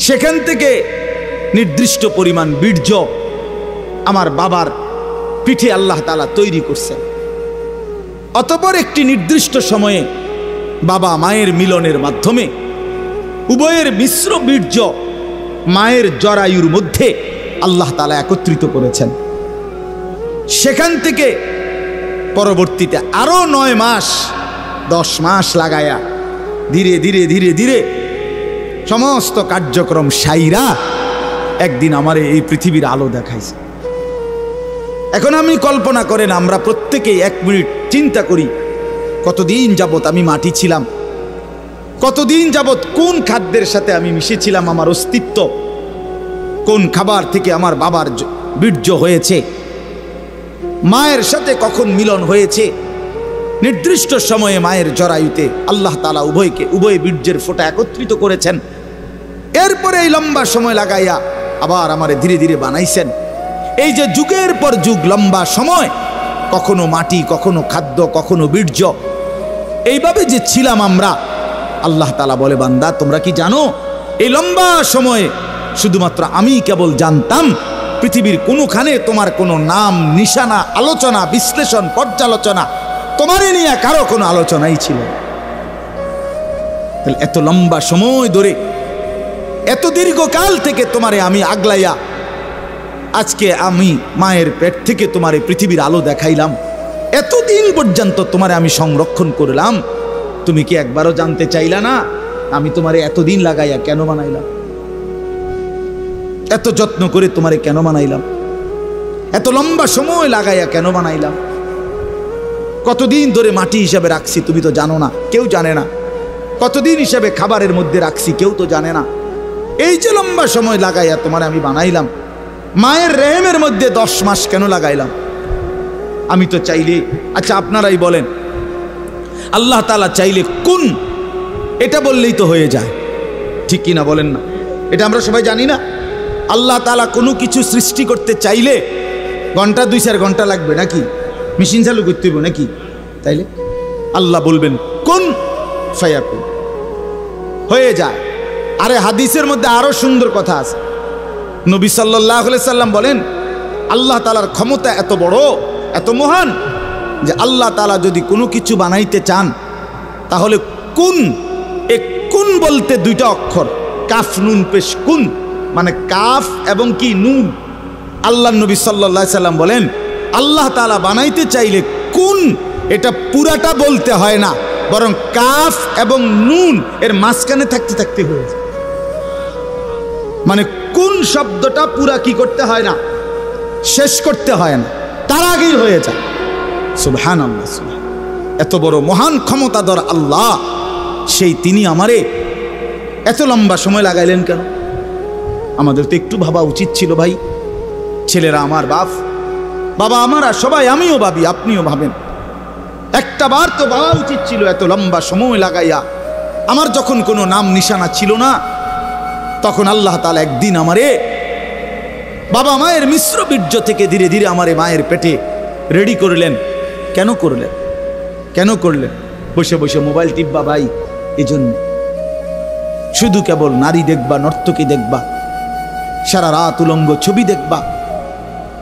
সেখান থেকে নির্দিষ্ট পরিমাণ বীর্য আমার বাবার পিঠে আল্লাহ তাআলা তৈরি করছেন। অতঃপর একটি নির্দিষ্ট সময়ে বাবা মায়ের মিলনের মাধ্যমে উভয়ের মিশ্র বীর্য মায়ের জরায়ুর মধ্যে আল্লাহ তাআলা একত্রিত করেছেন। সেখান থেকে পরবর্তীতে আরো 9 মাস 10 মাস লাগায়া ধীরে ধীরে ধীরে ধীরে সমস্ত কার্যক্রম সাইরা একদিন আমার এই পৃথিবীর আলো দেখাইছে। এখন আমি কল্পনা করেন, আমরা প্রত্যেকেই 1 মিনিট চিন্তা করি, কতদিন যাবত আমি মাটি ছিলাম, কতদিন যাবত কোন খাদ্যের সাথে আমি মিশেছিলাম, আমার অস্তিত্ব কোন খাবার থেকে আমার বাবার বীর্য হয়েছে, মায়ের সাথে কখন মিলন হয়েছে, নির্দিষ্ট সময়ে মায়ের জরায়ুতে আল্লাহ তাআলা উভয় বীর্যের ফোঁটা একত্রিত করেছেন। এরপরে এই লম্বা সময় লাগাইয়া আবার আমারে ধীরে ধীরে বানাইছেন। এই যে যুগের পর যুগ লম্বা সময়, কখনো মাটি, কখনো খাদ্য, কখনো বীর্য, এইভাবে যে ছিলাম আমরা, আল্লাহ তাআলা বলে, বান্দা তোমরা কি জানো এই লম্বা সময়ে শুধুমাত্র আমি কেবল জানতাম, পৃথিবীর কোনোখানে তোমার কোনো নাম, নিশানা, আলোচনা, বিশ্লেষণ, পর্যালোচনা, তোমারে নিয়ে কারো কোনো আলোচনাই ছিল না। এত লম্বা সময় ধরে, এত দীর্ঘকাল থেকে তোমারে আমি আগলাইয়া আজকে আমি মায়ের পেট থেকে তোমারে পৃথিবীর আলো দেখাইলাম, এতদিন পর্যন্ত তোমারে আমি সংরক্ষণ করলাম, তুমি কি একবারও জানতে চাইলা না আমি তোমারে এতদিন লাগাইয়া কেন বানাইলাম, এত যত্ন করে তোমারে কেন বানাইলাম, এত লম্বা সময় লাগাইয়া কেন বানাইলাম, কতদিন ধরে মাটি হিসাবে রাখছি তুমি তো জানো না, কেউ জানে না, কতদিন হিসাবে খাবারের মধ্যে রাখছি কেউ তো জানে না। এই যে লম্বা সময় লাগাইয়া তোমারে আমি বানাইলাম, মায়ের রেহেমের মধ্যে 10 মাস কেন লাগাইলাম, আমি তো চাইলে, আচ্ছা আপনারাই বলেন, আল্লাহ তাআলা চাইলে কোন, এটা বললেই তো হয়ে যায়, ঠিক কি না বলেন না? এটা আমরা সবাই জানি না। আল্লাহ তাআলা কোনো কিছু সৃষ্টি করতে চাইলে ঘন্টা 2-4 ঘন্টা লাগবে নাকি? মেশিন চালু করতে হইব নাকি? তাইলে আল্লাহ বলবেন কোন ফায়াকুন, হয়ে যায়। আরে হাদিসের মধ্যে আরো সুন্দর কথা আছে। নবী সাল্লাল্লাহু আলাইহি সাল্লাম বলেন, আল্লাহ তাআলার ক্ষমতা এত বড়, এত মহান, যে আল্লাহ তাআলা যদি কোনো কিছু বানাইতে চান, তাহলে কুন, এ কুন বলতে 2টা অক্ষর, কাফ নুন পেশ, কুন মানে কাফ এবং কি নুন। আল্লাহ নবী সাল্লাল্লাহু আলাইহি সাল্লাম বলেন, আল্লাহ তাআলা বানাইতে চাইলে কুন, এটা পুরাটা বলতে হয় না, বরং কাফ এবং নুন এর মাঝখানে থাকতে থাকতে হয়ে যায়। মানে কোন শব্দটা পুরা কি করতে হয় না, শেষ করতে হয় না, তার আগেই হয়ে যায়। সুবহানাল্লাহ, এত বড় মহান ক্ষমতাধর আল্লাহ, সেই তিনি আমারে এত লম্বা সময় লাগাইলেন কেন? আমাদের তো একটু ভাবা উচিত ছিল ভাই। ছেলেরা আমার বাপ, বাবা আমার, সবাই, আমিও ভাবি, আপনিও ভাবেন, একটা বার তো ভাবা উচিত ছিল এত লম্বা সময় লাগাইয়া। আমার যখন কোনো নাম নিশানা ছিল না, তখন আল্লাহ তাআলা একদিন আমারে বাবা মায়ের মিশ্র বীর্য থেকে ধীরে ধীরে আমারে মায়ের পেটে রেডি করলেন। কেন করলেন? কেন করলেন? বসে বসে মোবাইল টিপবা ভাই? এই জন্য শুধু কেবল নারী দেখবা, নর্তকী দেখবা, সারা রাত উলঙ্গ ছবি দেখবা,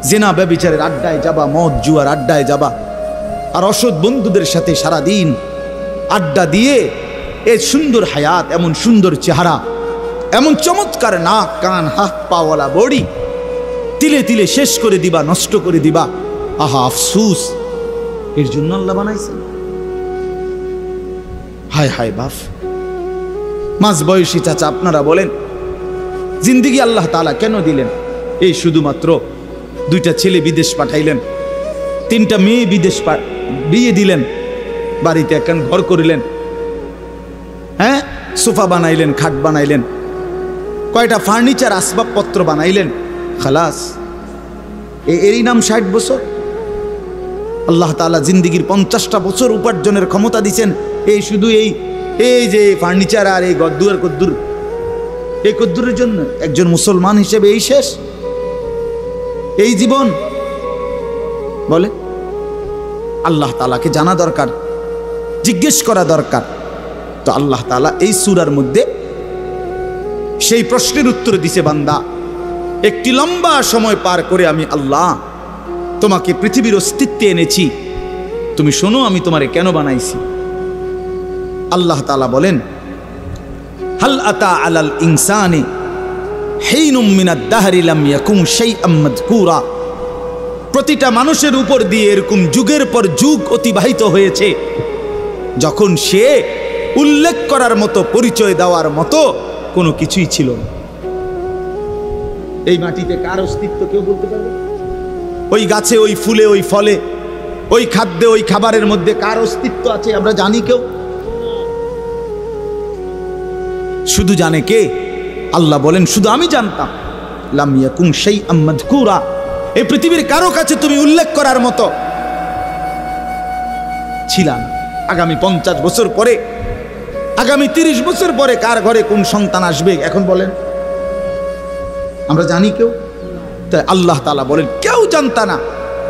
জেনা ব্যভিচারের আড্ডায় যাবা, মদ জুয়ার আড্ডায় যাবা, আর অসৎ বন্ধুদের সাথে সারা দিন আড্ডা দিয়ে এই সুন্দর হায়াত, এমন সুন্দর চেহারা, এমন চমৎকার নাক কান হাত পাওয়ালা বডি তিলে তিলে শেষ করে দিবা, নষ্ট করে দিবা। আহা আফসুস, এর জন্য আল্লাহ বানাইছেন। হায় হায় বাপ, মাঝ বয়সী চাচা আপনারা বলেন, জিন্দিগি আল্লাহ তাআলা কেন দিলেন? এই শুধুমাত্র 2টা ছেলে বিদেশ পাঠাইলেন, 3টা মেয়ে বিদেশ বিয়ে দিলেন, বাড়িতে একখান ঘর করিলেন, হ্যাঁ সোফা বানাইলেন, খাট বানাইলেন, কয়টা ফার্নিচার আসবাবপত্র বানাইলেন, খালাস। এরই নাম 60 বছর? আল্লাহ তাআলা জিন্দিগির 50টা বছর উপার্জনের ক্ষমতা দিচ্ছেন এই শুধু এই যে ফার্নিচার আর এই গদ্দুর কদ্দুর, এই কদ্দুরের জন্য? একজন মুসলমান হিসেবে এই শেষ, এই জীবন? বলে আল্লাহ তাআলাকে জানা দরকার, জিজ্ঞেস করা দরকার। তো আল্লাহ তাআলা এই সূরার মধ্যে সেই প্রশ্নের উত্তর দিছে, বান্দা একটি লম্বা সময় পার করে আমি আল্লাহ তোমাকে পৃথিবীর অস্তিত্বে এনেছি, তুমি শোনো আমি তোমারে কেন বানাইছি। আল্লাহ তাআলা বলেন, হাল আতা আলাল ইনসানি হিনুম মিনাদ দাহরি লাম ইয়াকুম শাইআম মাযকুরা। প্রতিটা মানুষের উপর দিয়ে এরকম যুগের পর যুগ অতিবাহিত হয়েছে যখন সে উল্লেখ করার মতো, পরিচয় দেওয়ার মতো কোনো কিছুই ছিল না। এই মাটিতে কার অস্তিত্ব কেউ বলতে পারবে? ওই গাছে, ওই ফুলে, ওই ফলে, ওই খাদ্যে, ওই খাবারের মধ্যে কার অস্তিত্ব আছে আমরা জানি কেউ? শুধু জানে কে? আল্লাহ বলেন শুধু আমি জানতাম। লাম ইয়াকুম শাইআম মাযকুরা, এই পৃথিবীর কারো কাছে তুমি উল্লেখ করার মতো ছিলা না। আগামী 50 বছর পরে, আগামী 30 বছর পরে কার ঘরে কোন সন্তান আসবে এখন বলেন? আমরা জানি কেউ? তাই আল্লাহ তাআলা বলেন কেউ জানতা না,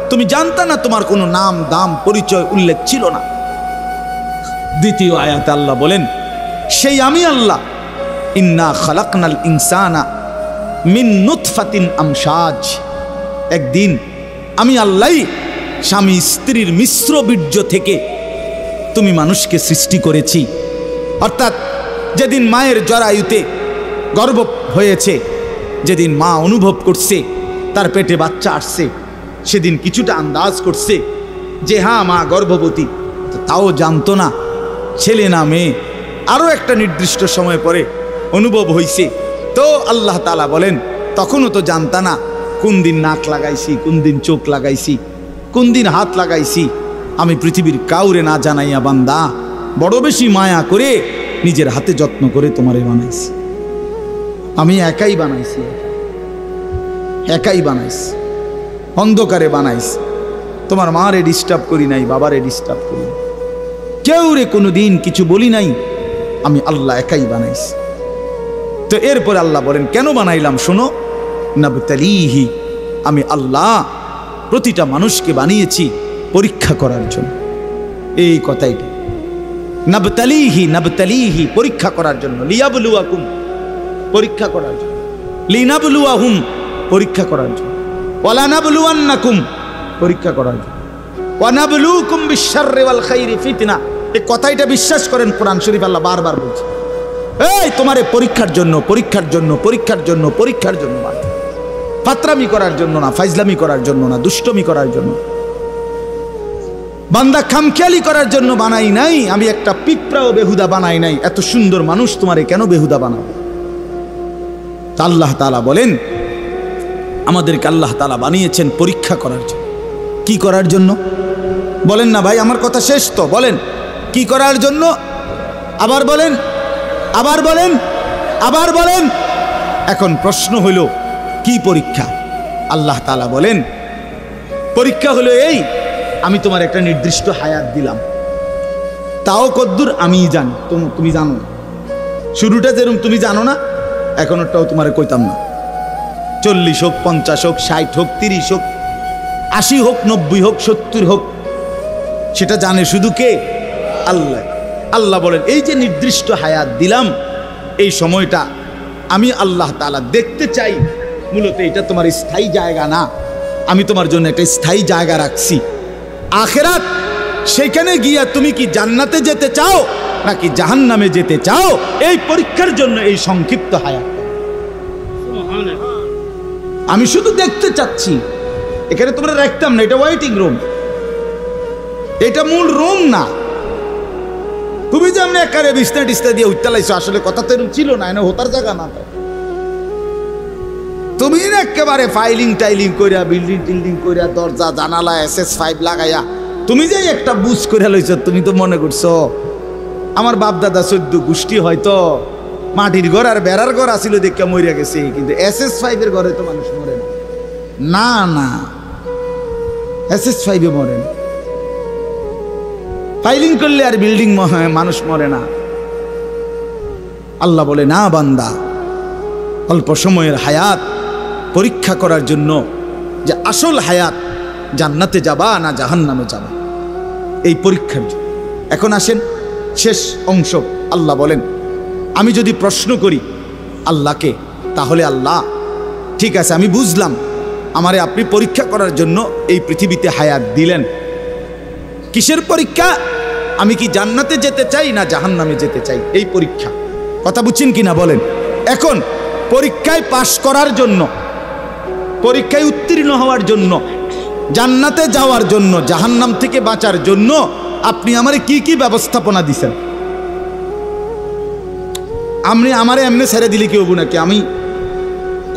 তুমি জানতা না, তোমার কোনো নাম দাম পরিচয় উল্লেখ ছিল না। দ্বিতীয় আয়াতে আল্লাহ বলেন সেই আমি আল্লাহ, ইন্না খালাকনাল ইনসানা মিন নুতফাতিন আমশাজ। একদিন আমি আল্লাহ স্বামী স্ত্রীর মিশ্র বীর্য থেকে তুমি মানুষকে সৃষ্টি করেছি। অর্থাৎ যেদিন মায়ের জরায়ুতে গর্ভ হয়েছে, যেদিন মা অনুভব করছে তার পেটে বাচ্চা আসছে, সেদিন কিছুটা আন্দাজ করছে যে হ্যাঁ মা গর্ভবতী, তাও জানতো না ছেলে না মেয়ে। আরও একটা নির্দিষ্ট সময় পরে অনুভব হয়েছে। তো আল্লাহ তাআলা বলেন তখনও তো জানতা না কোন দিন নাক লাগাইছি, কোন দিন চোখ লাগাইছি, কোন দিন হাত লাগাইছি। আমি পৃথিবীর কাউরে না জানাইয়া বান্দা বড় বেশি মায়া করে নিজের হাতে যত্ন করে তোমারে বানাইছি। আমি একাই বানাইছি, একাই বানাইছি, অন্ধকারে বানাইছি। তোমার মারে ডিস্টার্ব করি নাই, বাবারে ডিস্টার্ব করি নাই, কেউ রে কোনো দিন কিছু বলি নাই। আমি আল্লাহ একাই বানাইছি। তো এরপরে আল্লাহ বলেন কেন বানাইলাম শোনো, নাবতালিহি, আমি আল্লাহ প্রতিটা মানুষকে বানিয়েছি পরীক্ষা করার জন্য। এই কথাই নাবতালিহি, নাবতালিহি পরীক্ষা করার জন্য, লিয়াবলুয়াকুম পরীক্ষা করার জন্য, লিনাবলুয়াহুম পরীক্ষা করার জন্য, ওয়ালা নাবলুয়ান্নাকুম পরীক্ষা করার জন্য, ওয়া নাবলুকুম বিশ-শাররি ওয়াল খাইরি ফিতনা। এই কথাইটা বিশ্বাস করেন, কোরআন শরীফ আল্লাহ বারবার বলছে এই তোমারে পরীক্ষার জন্য, পরীক্ষার জন্য, পরীক্ষার জন্য, পরীক্ষার জন্য, ফাতরামি করার জন্য না, ফাইজলামি করার জন্য না, দুষ্টমি করার জন্য, বান্দা খামখেয়ালি করার জন্য বানাই নাই। আমি একটা পিঁপড়াও বেহুদা বানাই নাই। এত সুন্দর মানুষ তোমারে কেন বেহুদা বানাবো? আল্লাহ তাআলা বলেন আমাদেরকে আল্লাহ তাআলা বানিয়েছেন পরীক্ষা করার জন্য। কি করার জন্য বলেন না ভাই? আমার কথা শেষ তো, বলেন কি করার জন্য? আবার বলেন, আবার বলেন, আবার বলেন। এখন প্রশ্ন হইল কি পরীক্ষা? আল্লাহ তাআলা বলেন পরীক্ষা হলো এই, আমি তোমার একটা নির্দিষ্ট হায়াত দিলাম, তাও কদ্দুর আমিই জানি, তুমি জানো না। শুরুটা যেরকম তুমি জানো না, এখন ওটাও তোমারে কইতাম না। 40 হোক, 50 হোক, 60 হোক, 30 হোক, 80 হোক, 90 হোক, 70 হোক, সেটা জানে শুধু কে? আল্লাহ। আল্লাহ বলেন এই যে নির্দিষ্ট হায়াত দিলাম, এই সময়টা আমি আল্লাহ তাআলা দেখতে চাই। মূলত এটা তোমার স্থায়ী জায়গা না, আমি তোমার জন্য একটা স্থায়ী জায়গা রাখছি আখিরাত। সেখানে গিয়া তুমি কি জান্নাতে যেতে চাও নাকি জাহান্নামে যেতে চাও, এই পরীক্ষার জন্য এই সংক্ষিপ্ত হায়াত। আমি শুধু দেখতে চাচ্ছি, এখানে তোমরা রাখতাম না, এটা ওয়েটিং রুম, এটা মূল রুম না। তুমি যেমন একারে বিছনা টিছনা দিয়ে উঠতে আসলে কথা তো ছিল না, এনে হতার জায়গা না। তো তুমি একেবারে ফাইলিং টাইলিং করিয়া বিল্ডিং টিল্ডিং করিয়া দরজা জানালা SS5 লাগাইয়া তুমি যে একটা বুঝ করে লইছ, তুমি তো মনে করছো আমার বাপ দাদা 14 গোষ্ঠী হয়তো মাটির ঘর আর বেড়ার ঘর আসিল দেখে মরিয়া গেছে, কিন্তু SS5 এর ঘরে তো মানুষ মরে না। না, SS5 এ মরে না। ফাইলিং করলে আর বিল্ডিং মানুষ মরে না। আল্লাহ বলে, না বান্দা, অল্প সময়ের হায়াত পরীক্ষা করার জন্য, যে আসল হায়াত জান্নাতে যাবা না জাহান্নামে যাবা, এই পরীক্ষার জন্য। এখন আসেন শেষ অংশ। আল্লাহ বলেন, আমি যদি প্রশ্ন করি আল্লাহকে, তাহলে আল্লাহ ঠিক আছে আমি বুঝলাম, আমারে আপনি পরীক্ষা করার জন্য এই পৃথিবীতে হায়াত দিলেন। কিসের পরীক্ষা? আমি কি জান্নাতে যেতে চাই না জাহান্নামে যেতে চাই, এই পরীক্ষা। কথা বুঝছেন কিনা বলেন? এখন পরীক্ষায় পাশ করার জন্য, পরীক্ষায় উত্তীর্ণ হওয়ার জন্য, জান্নাতে যাওয়ার জন্য, জাহান্নাম থেকে বাঁচার জন্য আপনি আমারে কি কি ব্যবস্থাপনা দিছেন? আপনি আমারে এমনি ছেড়ে দিলে কি হবো নাকি? আমি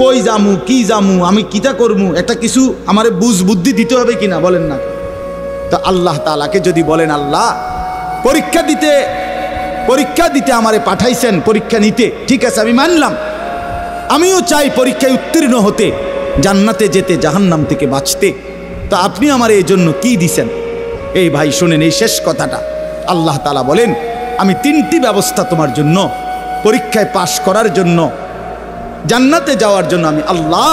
কই যামু, কি যামু, আমি কিটা করমু, এটা কিছু আমারে বুঝ বুদ্ধি দিতে হবে কিনা বলেন না? তো আল্লাহ তাআলাকে যদি বলেন, আল্লাহ পরীক্ষা দিতে আমারে পাঠাইছেন, পরীক্ষা নিতে, ঠিক আছে আমি মানলাম, আমিও চাই পরীক্ষায় উত্তীর্ণ হতে, জান্নাতে যেতে, জাহান্নাম থেকে বাঁচতে। তো আপনি আমার এই জন্য কি দিছেন? এই ভাই শোনেন এই শেষ কথাটা। আল্লাহ তাআলা বলেন, আমি 3টি ব্যবস্থা তোমার জন্য, পরীক্ষায় পাশ করার জন্য, জান্নাতে যাওয়ার জন্য আমি আল্লাহ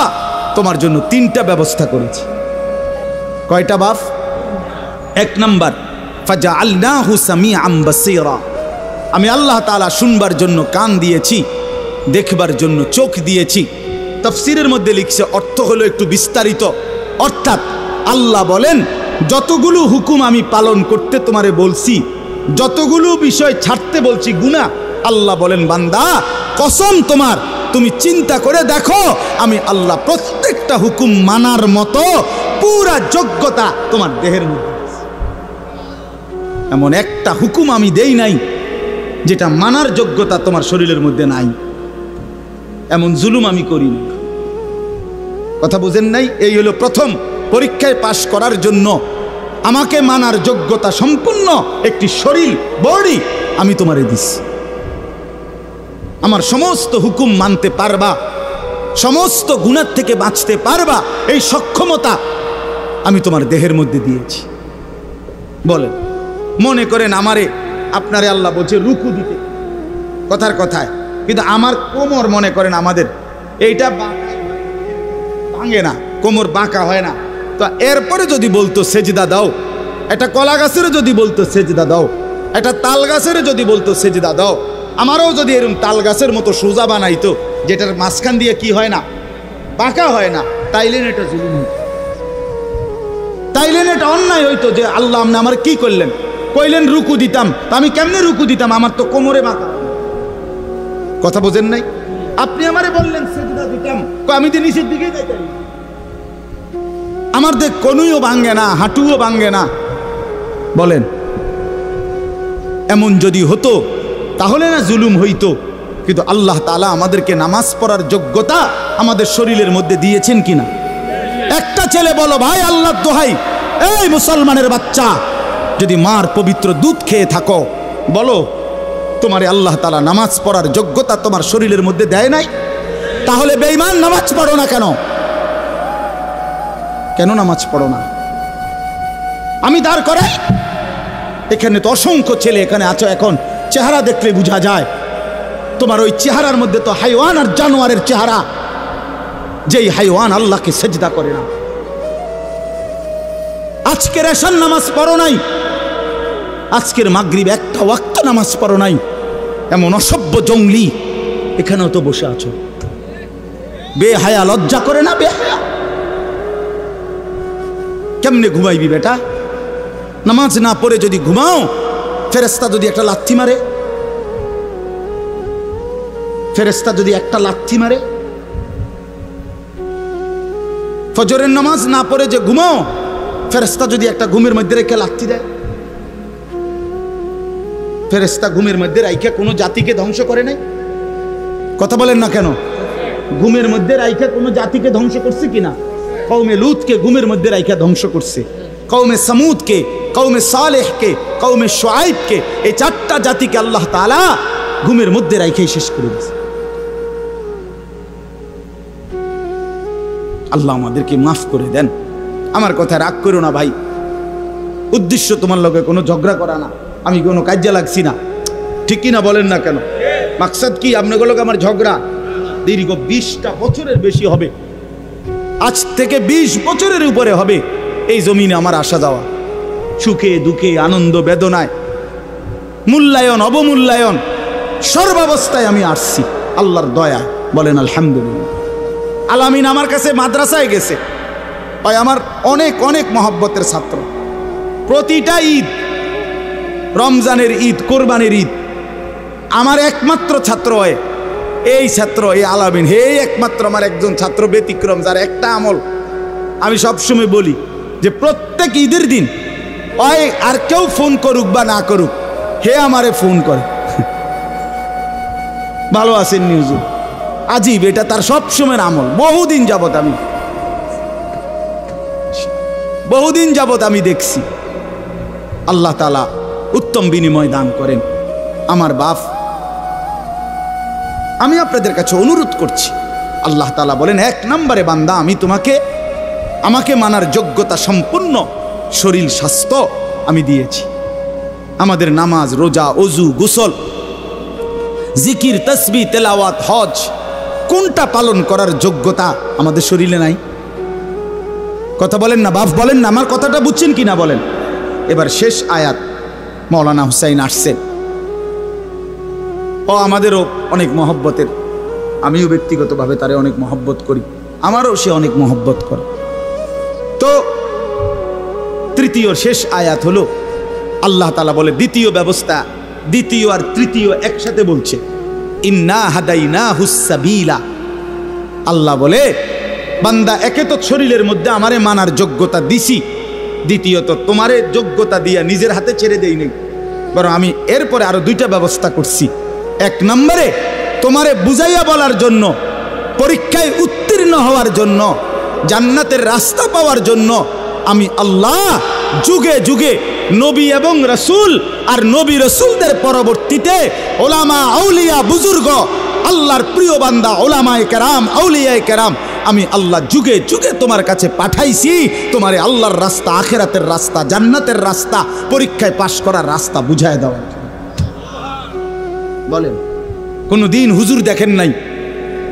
তোমার জন্য 3টা ব্যবস্থা করেছি। কয়টা বাপ? 1 নাম্বার, ফাজআলনাহু সামিআন বাসীরা, আমি আল্লাহ তাআলা শুনবার জন্য কান দিয়েছি, দেখবার জন্য চোখ দিয়েছি। তাফসীরের মধ্যে লিখছে, অর্থ হলো একটু বিস্তারিত, অর্থাৎ আল্লাহ বলেন যতগুলো হুকুম আমি পালন করতে তোমারে বলছি, যতগুলো বিষয় ছাড়তে বলছি গুনাহ, আল্লাহ বলেন বান্দা কসম তোমার, তুমি চিন্তা করে দেখো, আমি আল্লাহ প্রত্যেকটা হুকুম মানার মতো পুরা যোগ্যতা তোমার দেহের মধ্যে। এমন একটা হুকুম আমি দেই নাই যেটা মানার যোগ্যতা তোমার শরীরের মধ্যে নাই, এমন জুলুম আমি করি না। কথা বুঝেন নাই? এই হলো প্রথম, পরীক্ষায় পাশ করার জন্য আমাকে মানার যোগ্যতা সম্পূর্ণ একটি শরীর, বডি আমি তোমারে দিছি। আমার সমস্ত হুকুম মানতে পারবা, সমস্ত গুনাহ থেকে বাঁচতে পারবা, এই সক্ষমতা আমি তোমার দেহের মধ্যে দিয়েছি। বলেন, মনে করেন আমারে আপনারে আল্লাহ বলছে রুকু দিতে, কথার কথায়, কিন্তু আমার কোমর মনে করেন আমাদের এইটা ভাঙে না, কোমর বাঁকা হয় না, তো এরপরে যদি বলতো সেজদা দাও, একটা কলা গাছেরও যদি বলতো সেজদা দাও, একটা তাল গাছেরও যদি বলতো সেজদা দাও, আমারও যদি এরকম তাল গাছের মতো সোজা বানাইতো, যেটার মাঝখান দিয়ে কি হয় না, বাঁকা হয় না, তাইলেন এটা জুলুম হইতো, তাইলেন এটা অন্যায় হইতো যে আল্লাহ আপনি আমার কি করলেন, কইলেন রুকু দিতাম, তা আমি কেমনে রুকু দিতাম, আমার তো কোমরে বাঁকা। কথা বোঝেন নাই? আপনি আমারে বললেন সেজদা দিতাম, আমি তো নিচের দিকে যাইতাম, আমার দেখ কনুইও ভাঙ্গে না, হাঁটুও ভাঙ্গে না। বলেন, এমন যদি হতো তাহলে না জুলুম হইতো? কিন্তু আল্লাহ তাআলা আমাদেরকে নামাজ পড়ার যোগ্যতা আমাদের শরীরের মধ্যে দিয়েছেন কিনা? একটা ছেলে বলো ভাই আল্লাহর দোহাই, এই মুসলমানের বাচ্চা, যদি মার পবিত্র দুধ খেয়ে থাকো, বলো তোমারে আল্লাহ তাআলা নামাজ পড়ার যোগ্যতা তোমার শরীরের মধ্যে দেয় নাই? তাহলে বেঈমান নামাজ পড়ো না কেন? কেন নামাজ পড়ো না? আমি দাঁড় করাই, এখানে তো অসংখ্য ছেলে এখানে আছো, এখন চেহারা দেখলে বোঝা যায় তোমার ওই চেহারার মধ্যে তো হাইওয়ান আর জানোয়ারের চেহারা, যেই হাইওয়ান আল্লাহকে সেজদা করে না। আজকের এশার নামাজ পড়ো নাই, আজকের মাগরিব একটা ওয়াক্ত নামাজ পড়ো নাই, এমন অসভ্য জঙ্গলি এখানেও তো বসে আছো। বেহায়া, লজ্জা করে না? বেহায়া কেমনে ঘুমাইবি বেটা? নামাজ না পড়ে যদি ঘুমাও, ফেরেশতা যদি একটা লাথি মারে, ফেরেশতা যদি একটা লাথি মারে, ফজরের নামাজ না পড়ে যে ঘুমাও, ফেরেশতা যদি একটা ঘুমের মধ্যে রেখে লাথি দেয়। ফেরেশতা ঘুমের মধ্যে রাইখা কোনো জাতিকে ধ্বংস করে নাই? কথা বলেন না কেন? ঘুমের মধ্যে রাইখা কোনো জাতিকে ধ্বংস করছে কিনা? কওমে লুতকে ঘুমের মধ্যে রাইখা ধ্বংস করছে, কওমে সামুদকে, কওমে সালেহকে, কওমে শুআইবকে, এই চারটা জাতিকে আল্লাহ তাআলা ঘুমের মধ্যে রাইখাই শেষ করে দিয়েছে। আল্লাহ আমাদেরকে মাফ করে দেন। আমার কথা রাগ করো না ভাই, উদ্দেশ্য তোমার লগে কোনো ঝগড়া করা না, আমি কোনো কাজে লাগছি না, ঠিক কিনা বলেন না কেন? মাকসাদ কি? আপনাগুলোকে আমার ঝগড়া দীর্ঘ 20টা বছরের বেশি হবে, আজ থেকে 20 বছরের উপরে হবে এই জমিনে আমার আসা যাওয়া, সুখে দুঃখে আনন্দ বেদনায়, মূল্যায়ন অবমূল্যায়ন, সর্বাবস্থায় আমি আসছি আল্লাহর দয়া। বলেন আলহামদুলিল্লাহ। আলামিন আমার কাছে মাদ্রাসায় গেছে, ভাই আমার অনেক অনেক মহব্বতের ছাত্র। প্রতিটা ঈদ, রমজানের ঈদ, কোরবানির ঈদ, আমার একমাত্র ছাত্র হয় এই ছাত্র, এই আলামিন, হে একমাত্র আমার একজন ছাত্র ব্যতিক্রম, যার একটা আমল আমি সবসময় বলি যে প্রত্যেক ঈদের দিন ওই আর কেউ ফোন করুক বা না করুক, হে আমারে ফোন করে, ভালো আছেন নিউজ, আজীব, এটা তার সবসময়ের আমল। বহুদিন যাবত আমি দেখছি। আল্লাহ তাআলা উত্তম বিনিময় দান করেন। আমার বাপ, আমি আপনাদের কাছে অনুরোধ করছি, আল্লাহ তাআলা বলেন 1 নম্বরে বান্দা আমি তোমাকে আমাকে মানার যোগ্যতা সম্পূর্ণ শরীর স্বাস্থ্য আমি দিয়েছি। আমাদের নামাজ, রোজা, ওযু, গোসল, জিকির, তাসবিহ, তেলাওয়াত, হজ, কোনটা পালন করার যোগ্যতা আমাদের শরীরে নাই? কথা বলেন না বাপ, বলেন না, আমার কথাটা বুঝছেন কিনা বলেন? এবার শেষ আয়াত, মাওলানা হুসাইন আসছেন, ও আমাদেরও অনেক মহব্বতের, আমিও ব্যক্তিগতভাবে তারে অনেক মহব্বত করি, আমারও সে অনেক মহব্বত করে। তো তৃতীয় শেষ আয়াত হলো আল্লাহ তাআলা বলে দ্বিতীয় ব্যবস্থা, দ্বিতীয় আর তৃতীয় একসাথে বলছে, ইন্না হাদাইনাহুস সাবিলা। আল্লাহ বলে বান্দা একে তো শরীরের মধ্যে আমারে মানার যোগ্যতা দিছি, দ্বিতীয়ত তোমারে যোগ্যতা দিয়া নিজের হাতে ছেড়ে দেই নাই, বরং আমি এরপরে আরো 2টা ব্যবস্থা করছি। 1 নম্বরে তোমারে বুঝাইয়া বলার জন্য, পরীক্ষায় উত্তীর্ণ হওয়ার জন্য, জান্নাতের রাস্তা পাওয়ার জন্য আমি আল্লাহ যুগে যুগে নবী এবং রাসূল আর নবী রাসূলদের পরবর্তীতে ওলামা, আউলিয়া, বুজুর্গ, আল্লাহর প্রিয় বান্দা, ওলামায়ে কেরাম, আউলিয়ায়ে কেরাম, আমি আল্লাহ যুগে যুগে তোমার কাছে পাঠাইছি তোমারে আল্লাহর রাস্তা, আখিরাতের রাস্তা, জান্নাতের রাস্তা, পরীক্ষায় পাশ করার রাস্তা বুঝায় দেওয়ার জন্য। বলেন, কোনোদিন হুজুর দেখেন নাই,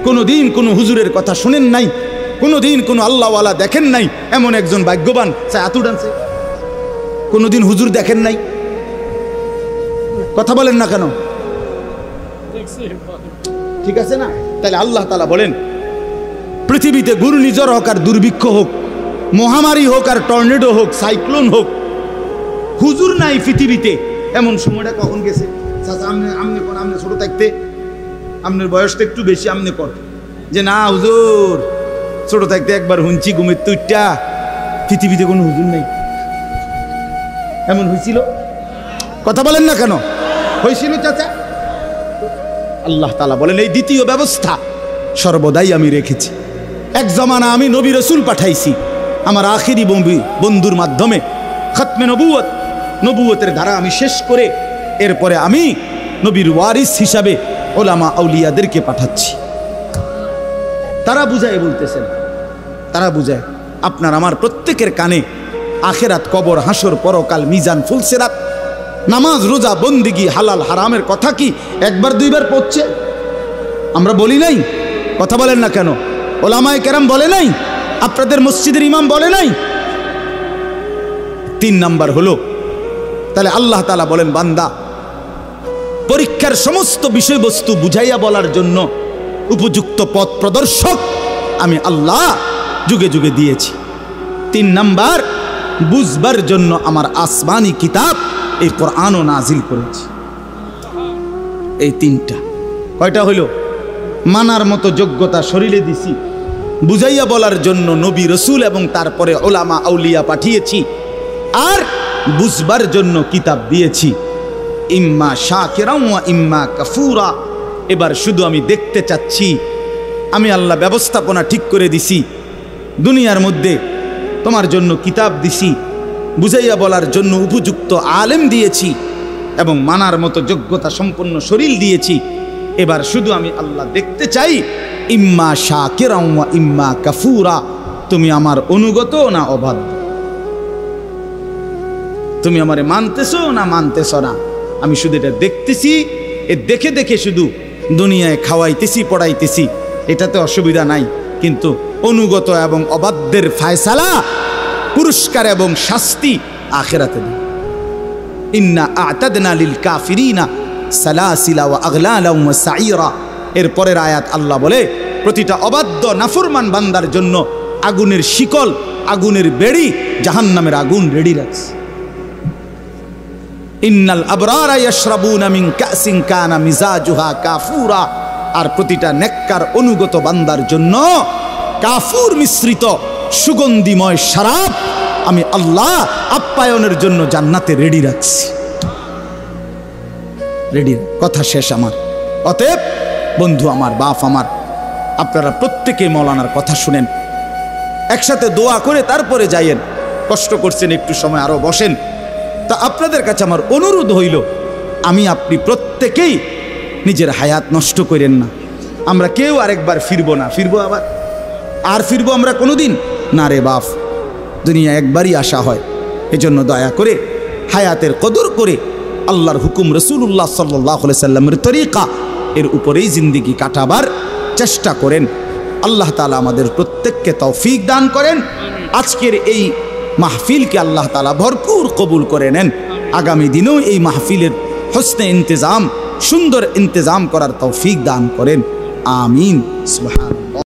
কোনোদিন কোনো হুজুরের কথা শুনেন নাই, কোনোদিন কোনো আল্লাহওয়ালা দেখেন নাই, এমন একজন ভাগ্যবান আতু ডান্সে কোনোদিন হুজুর দেখেন নাই? কথা বলেন না কেন? ঠিক আছে না? তাহলে আল্লাহ তাআলা বলেন পৃথিবীতে ঘূর্ণিঝড় হোক আর দুর্ভিক্ষ হোক, মহামারী হোক আর টর্নেডো হোক, সাইক্লোন হোক, হুজুর নাই পৃথিবীতে, এমন সময়টা কখন গেছে? আমনে ছোট থাকতে, আপনার বয়সটা একটু বেশি, আমনে কর যে না হুজুর ছোট থাকতে একবার হুঁচি ঘুমের তুইটা, পৃথিবীতে কোনো হুজুর নেই, এমন হয়েছিল? কথা বলেন না কেন? হয়েছিল চাচা? আল্লাহ তাআলা বলেন এই দ্বিতীয় ব্যবস্থা সর্বদাই আমি রেখেছি। এক জমানা আমি নবী রাসূল পাঠাইছি আমার আখিরি বন্ধুর মাধ্যমে, খতমে নবুয়ত, নবুয়তের ধারা আমি শেষ করে এরপরে আমি নবীর ওয়ারিস হিসাবে ওলামা আউলিয়াদেরকে পাঠাচ্ছি। তারা বুঝায় বলতেছেন, তারা বুঝায় আপনার আমার প্রত্যেকের কানে আখেরাত, কবর, হাসর, পরকাল, মিজান, ফুলসেরাত, নামাজ, রোজা, বন্দিগি, হালাল হারামের কথা কি 1বার 2বার পড়ছে? আমরা বলি নাই? কথা বলেন না কেন? ওলামায়ে কেরাম বলে নাই? আপনাদের মসজিদের ইমাম বলে নাই? 3 নাম্বার হলো, তাহলে আল্লাহ তাআলা বলেন বান্দা পরীক্ষার সমস্ত বিষয়বস্তু বুঝাইয়া বলার জন্য উপযুক্ত পথ প্রদর্শক আমি আল্লাহ যুগে যুগে দিয়েছি। 3 নাম্বার, বুঝবার জন্য আমার আসমানি কিতাব এই কোরআনও নাজিল করেছি। এই 3টা কয়টা হইল? মানার মতো যোগ্যতা শরীরে দিছি, বুঝাইয়া বলার জন্য নবী রসুল এবং তারপরে ওলামা আউলিয়া পাঠিয়েছি, আর বুঝবার জন্য কিতাব দিয়েছি। ইম্মা শাকিরান ওয়া ইম্মা কাফুরা। এবার শুধু আমি দেখতে চাচ্ছি, আমি আল্লাহ ব্যবস্থাপনা ঠিক করে দিছি, দুনিয়ার মধ্যে তোমার জন্য কিতাব দিছি, বুঝাইয়া বলার জন্য উপযুক্ত আলেম দিয়েছি এবং মানার মতো যোগ্যতা সম্পন্ন শরীর দিয়েছি। এবার শুধু আমি আল্লাহ দেখতে চাই, ইম্মা শাকিরান ওয়া ইম্মা কাফুরা, তুমি আমার অনুগত না অবাধ্য, তুমি আমারে মানতেছো না মানতেছ না। আমি শুধু এটা দেখতেছি, এ দেখে দেখে শুধু দুনিয়ায় খাওয়াইতেছি পড়াইতেছি, এটাতে অসুবিধা নাই, কিন্তু অনুগত এবং অবাধ্যের ফায়সালা, পুরস্কার এবং শাস্তি আখিরাতে দিই। ইন্না আ'তাদনা লিল কাফিরিনা সালাসিলা ওয়া আগলালা ওয়া সাইরা। এর পরের আয়াত আল্লাহ বলে, প্রতিটা অবাধ্য নাফরমান বান্দার জন্য আগুনের শিকল, আগুনের বেড়ি, জাহান্নামের আগুন রেডি রাখছে। ইন্নাল আবরারা ইয়াশরাবুনা মিন কাসিন কানা মিজাজুহা কাফুরা। আর প্রতিটা নেককার অনুগত বান্দার জন্য কাফুর মিশ্রিত সুগন্ধিময় শরাব আমি আল্লাহ আপ্যায়নের জন্য জান্নাতে রেডি রাখছি। রেডি, কথা শেষ আমার। অতএব বন্ধু আমার, বাপ আমার, আপনারা প্রত্যেকে মৌলানার কথা শুনেন, একসাথে দোয়া করে তারপরে যাইয়েন। কষ্ট করছেন, একটু সময় আরো বসেন। তা আপনাদের কাছে আমার অনুরোধ হইল, আমি আপনি প্রত্যেকেই নিজের হায়াত নষ্ট করেন না। আমরা কেউ আরেকবার ফিরবো না, ফিরবো আবার আর ফিরবো আমরা কোনোদিন না রে বাপ, দুনিয়া একবারই আসা হয়। এজন্য দয়া করে হায়াতের কদর করে আল্লাহর হুকুম, রাসূলুল্লাহ সাল্লাল্লাহু আলাইহি সাল্লামের তরিকা, এর উপরেই জিন্দেগি কাটাবার চেষ্টা করেন। আল্লাহ তাআলা আমাদের প্রত্যেককে তৌফিক দান করেন। আজকের এই মাহফিলকে আল্লাহ তাআলা ভরপুর কবুল করে নেন। আগামী দিনেও এই মাহফিলের হোসনে ইন্তেজাম, সুন্দর ইন্তেজাম করার তৌফিক দান করেন। আমিন। সুবহানাল্লাহ।